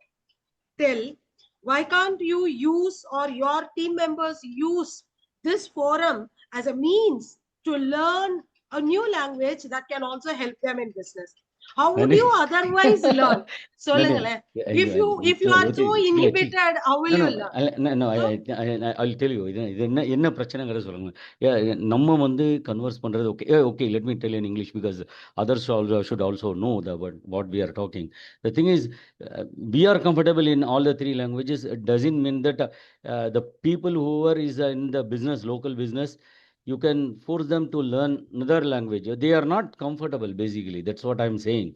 tell, why can't you use, or your team members use, this forum as a means to learn a new language that can also help them in business? How would you otherwise learn? If you are so inhibited, how will you learn? I'll tell you. என்ன பிரச்சனைங்கிறத சொல்லுங்க. நம்ம வந்து converse பண்றது okay, let me tell you in English because others should also know what we are talking. The thing is, we are comfortable in all the three languages. It doesn't mean that the people who are in the business, local business, you can force them to learn another language. They are not comfortable, basically. That's what I'm saying.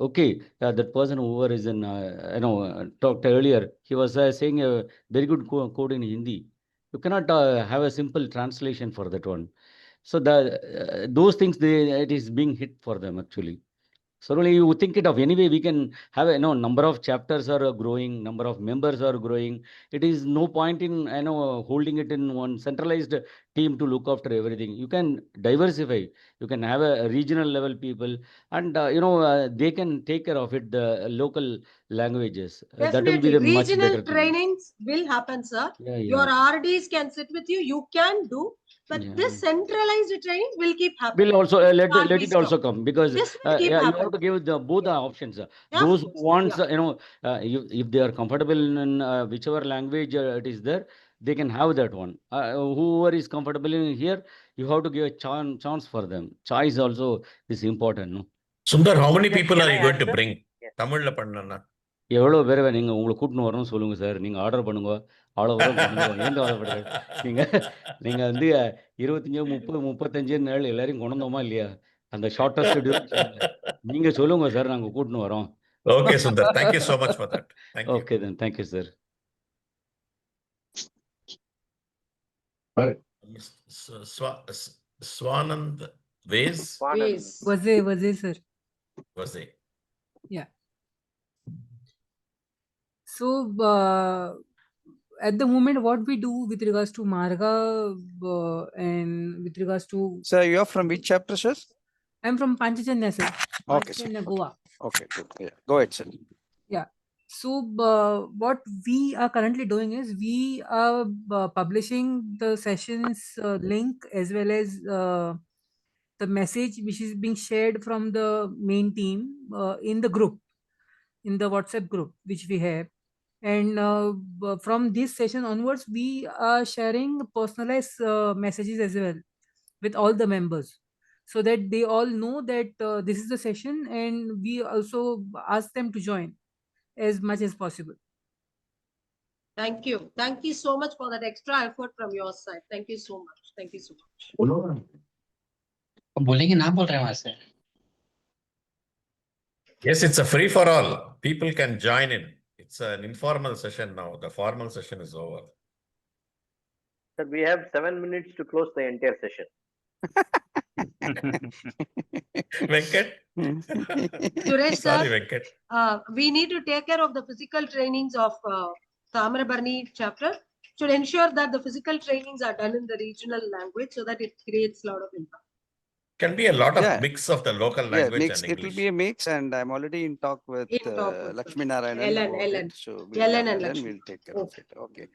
Okay, that person who is in, talked earlier, he was saying a very good code in Hindi. You cannot have a simple translation for that one. So those things, it is being hit for them actually. So only you think it of anyway, we can have number of chapters are growing, number of members are growing. It is no point in holding it in one centralized team to look after everything. You can diversify. You can have a regional level people, and they can take care of it, the local languages. That will be the much regional better trainings will happen, sir. Your RDs can sit with you. You can do. But this centralized training will keep happening. Will also let it also come, because you have to give both the options. Those who wants, if they are comfortable in whichever language it is there, they can have that one. Whoever is comfortable in here, you have to give a chance for them. Choice also is important, no? Sundar, how many people are you going to bring? Tamil la pannana. எவ்வளோ பேர் நீங்கள் உங்களை கூட்டின்னு வரணும்னு சொல்லுங்கள் sir, நீங்கள் order பண்ணுங்க, அவ்வளோ தூரம் பண்ணுங்க, ஏன் கவலைப்படுறாரு? நீங்கள் வந்து 25, 30, 35 நாள் எல்லாரையும் கொண்டு வந்தோமா இல்லையா? அந்த ஷார்ட்டஸ்ட் டியூரேஷன் நீங்கள் சொல்லுங்கள் சார், நாங்கள் கூட்டின்னு வரோம். Okay, Sundar. Thank you so much for that. Thank you. Okay, then. Thank you, sir. Swanand Vase? Was it, sir? Was it? Yeah. So, at the moment, what we do with regards to MARGA and with regards to... Sir, you are from which chapter, sir? I'm from Panchajanya, sir. Okay, sir. Panchajanya, Goa. Okay, good. Yeah. Go ahead, sir. Yeah. So, what we are currently doing is we are publishing the sessions link as well as the message which is being shared from the main team in the group, in the WhatsApp group which we have. And from this session onwards, we are sharing personalized messages as well with all the members, so that they all know that this is the session, and we also ask them to join as much as possible. Thank you. Thank you so much for that extra effort from your side. Thank you so much. Thank you so much. बोलेंगे ना बोल रहे हैं वहां से. Yes, it's a free for all. People can join in. It's an informal session now. The formal session is over. Sir, we have 7 minutes to close the entire session. Venkat? Suresh, Sorry, sir, Venkat. we need to take care of the physical trainings of Tamrabarni chapter. Should ensure that the physical trainings are done in the regional language so that it creates a lot of impact. Can be a lot of Yeah. mix of the local language mix. and It will English. be a mix, and I'm already in talk with Lakshmi Narayanan Ellen, about Ellen. it. So Ellen and Lakshmi. we'll take care of it. Okay.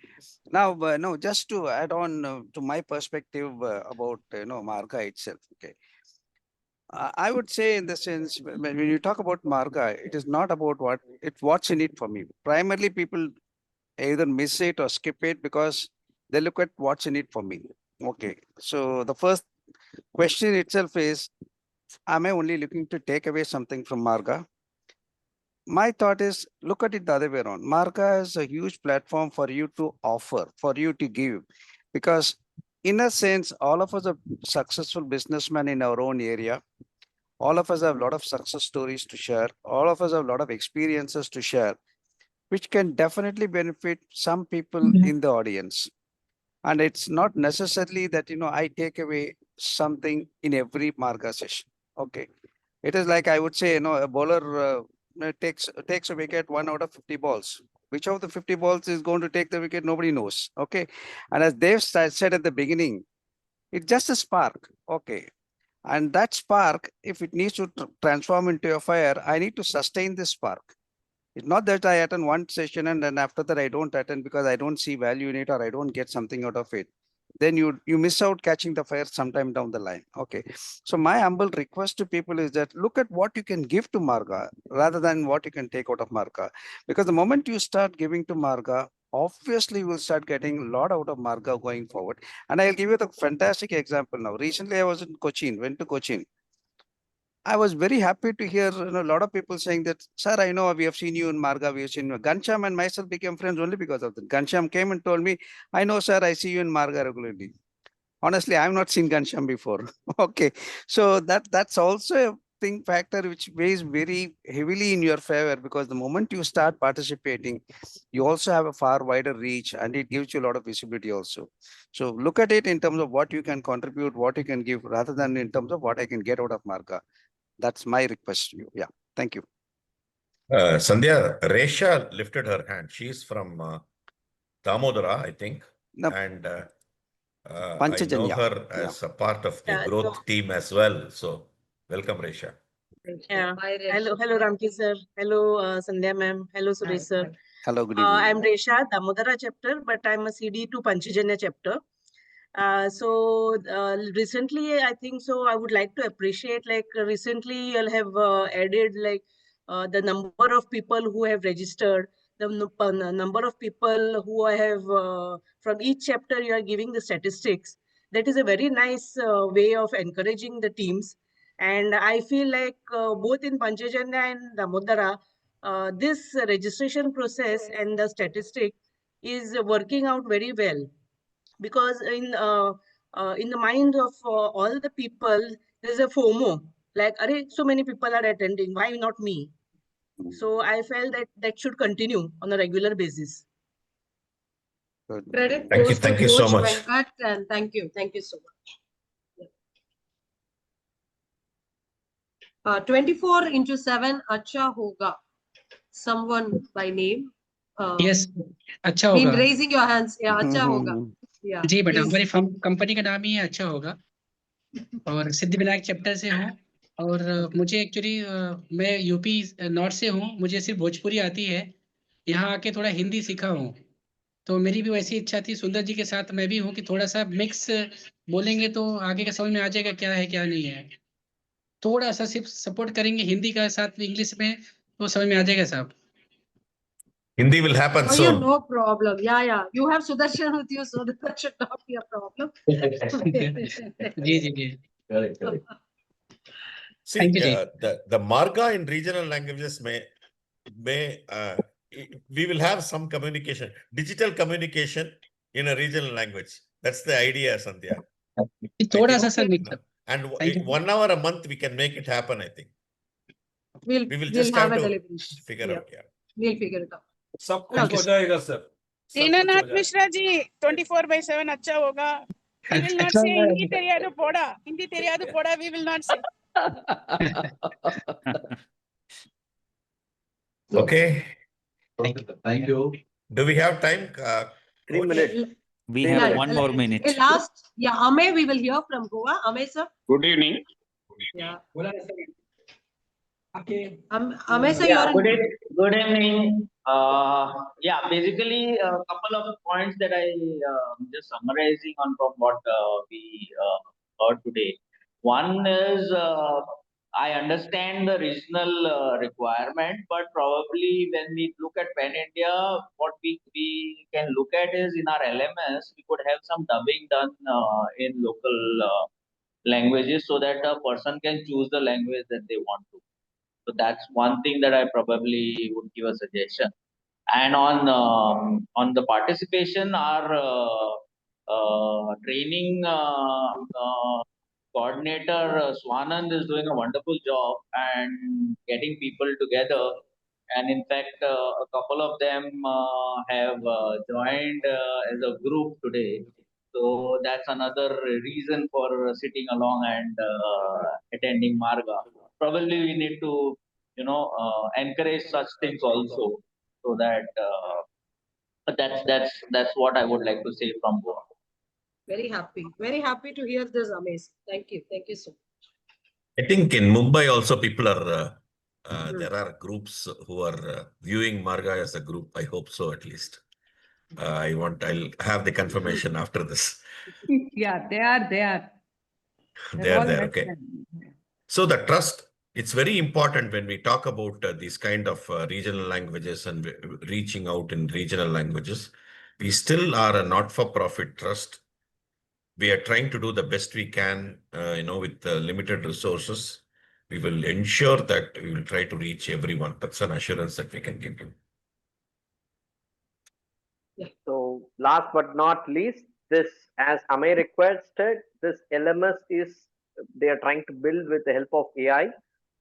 Now, no, just to add on to my perspective about MARGA itself. Okay. I would say, in the sense, when you talk about MARGA, it is not about what's in it for me. Primarily, people either miss it or skip it because they look at what's in it for me. Okay. So the first question itself is, am I only looking to take away something from MARGA? My thought is, look at it the other way around. MARGA is a huge platform for you to offer, for you to give, because in a sense, all of us are successful businessmen in our own area. All of us have a lot of success stories to share. All of us have a lot of experiences to share, which can definitely benefit some people in the audience. And it's not necessarily that, I take away something in every MARGA session. Okay. It is like, I would say, a bowler takes a wicket 1 out of 50 balls. Which of the 50 balls is going to take the wicket? Nobody knows. Okay. And as Dev said at the beginning, it's just a spark. Okay. And that spark, if it needs to transform into a fire, I need to sustain this spark. It's not that I attend one session and then after that I don't attend because I don't see value in it or I don't get something out of it. Then you miss out catching the fire sometime down the line. Okay. So my humble request to people is that look at what you can give to MARGA rather than what you can take out of MARGA. Because the moment you start giving to MARGA, obviously you will start getting a lot out of MARGA going forward. And I'll give you the fantastic example now. Recently I was in Cochin, went to Cochin. I was very happy to hear a lot of people saying that, sir, I know we have seen you in MARGA, we have seen you. Ghanshyam and myself became friends only because of that. Ghanshyam came and told me, I know, sir, I see you in MARGA regularly. Honestly, I've not seen Ghanshyam before. Okay. So that's also a thing factor which weighs very heavily in your favor, because the moment you start participating, you also have a far wider reach and it gives you a lot of visibility also. So look at it in terms of what you can contribute, what you can give, rather than in terms of what I can get out of MARGA. That's my request to you. Yeah. Thank you. Sandhya, Resha lifted her hand. She's from Damodara, I think. No. And I know Panchajanya. her as a part of the growth team as well. So welcome, Resha. Yeah. Hello, Ramki sir. Hello, Sandhya ma'am. Hello, Suresh sir. Hello, good evening. I'm Resha, Damodara chapter, but I'm a CD to Panchajanya chapter. Recently, I think so, I would like to appreciate, recently you'll have added the number of people who have registered, the number of people who have, from each chapter you are giving the statistics. That is a very nice way of encouraging the teams. And I feel like both in Panchajanya and Damodara, this registration process and the statistic is working out very well, because in the mind of all the people, there's a FOMO, like, so many people are attending, why not me? So I felt that that should continue on a regular basis. Credit Thank you. goes to Thank you so Coach much. Venkat, and thank you so much. 24/7 Acha Hoga. Someone by name. Yes, अच्छा Been होगा। raising your hands. Yeah, Acha Hoga. Yeah. जी बेटा, please. हमारी company का नाम ही है अच्छा होगा, और सिद्धिविनायक चैप्टर से हूँ। और मुझे एक्चुअली मैं यूपी नॉर्थ से हूँ, मुझे सिर्फ भोजपुरी आती है, यहाँ आके थोड़ा हिंदी सीखा हूँ। तो मेरी भी वैसी इच्छा थी, सुंदर जी के साथ मैं भी हूँ कि थोड़ा सा मिक्स बोलेंगे तो आगे का समझ में आ जाएगा क्या है क्या नहीं है। थोड़ा सा सिर्फ सपोर्ट करेंगे हिंदी का साथ इंग्लिश में तो समझ में आ जाएगा साहब। Hindi will happen Oh, you soon. no problem. Yeah. You have Sudarshan with you, so that should not be a problem. Ji. Correct. See, Thank you, the MARGA in regional languages may we will have some communication, digital communication in a regional language. That's the idea, Sandhya. थोड़ा सा sir mix. And 1 hour a month we can make it happen, I think. We will just have a deliberation. Figure out. Yeah. We'll figure it out. सब कुछ हो जाएगा sir. Dinanath Mishra ji 24/7 अच्छा होगा। We will not say Hindi तेरियादु Poda, Hindi तेरियादु Poda, we will not say. Okay. Thank you. Do we have time? 3 minutes. We have 1 more minute. Last, Ame, we will hear from Goa. Ame, sir. Good evening. Yeah. Okay. Ame, sir, you're Good evening. Basically a couple of points that I just summarizing on from what we heard today. One is I understand the regional requirement, but probably when we look at Pan India, what we can look at is in our LMS, we could have some dubbing done in local languages so that a person can choose the language that they want to. So that's one thing that I probably would give a suggestion. And on the participation, our training coordinator Swanand is doing a wonderful job and getting people together. And in fact, a couple of them have joined as a group today. So that's another reason for sitting along and attending MARGA. Probably we need to, encourage such things also, so that that's what I would like to say from Goa. very happy to hear this, Ame. Thank you so much. I think in Mumbai also people are, there are groups who are viewing MARGA as a group. I hope so, at least. I'll have the confirmation after this. Yeah, they are. They are there, okay. So the trust, it's very important when we talk about these kind of regional languages and reaching out in regional languages. We still are a not-for-profit trust. We are trying to do the best we can, with limited resources. We will ensure that we will try to reach everyone. That's an assurance that we can give you. So last but not least, this, as Amay requested, this LMS is, they are trying to build with the help of AI,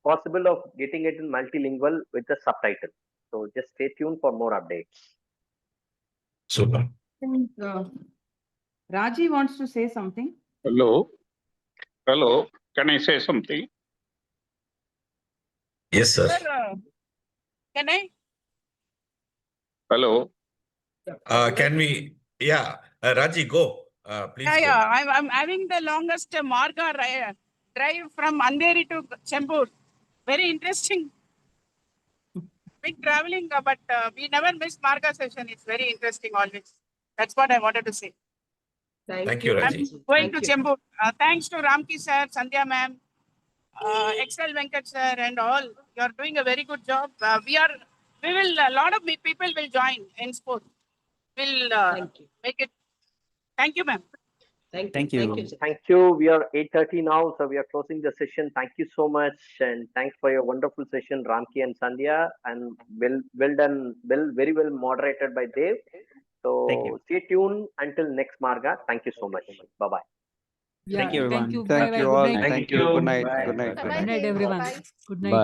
possible of getting it in multilingual with the subtitle. So just stay tuned for more updates. Super. I think Raji wants to say something. Hello. Can I say something? Yes, sir. Can I? Hello. Can we? Yeah, Raji, go. Please. Yeah. I'm having the longest MARGA drive from Andheri to Chembur. Very interesting. Big traveling, but we never miss MARGA session. It's very interesting always. That's what I wanted to say. Thank you, Raji. I'm going to Chembur. Thanks to Ramki sir, Sandhya ma'am, Excel Venkat sir, and all. You're doing a very good job. A lot of people will join in sport. We'll make it. Thank you, ma'am. Thank you. Thank you. Thank you, sir. Thank you. We are 8:30 now, so we are closing the session. Thank you so much, and thanks for your wonderful session, Ramki and Sandhya, and well done, very well moderated by Dev. Thank you. So stay tuned until next Marga. Thank you so much. Bye bye. Yeah, Thank you, everyone. thank you. Thank Bye bye. you Good all. night. Thank you. Good night. Bye. Good night. Bye. Good Good night. night, everyone. Good night. Bye.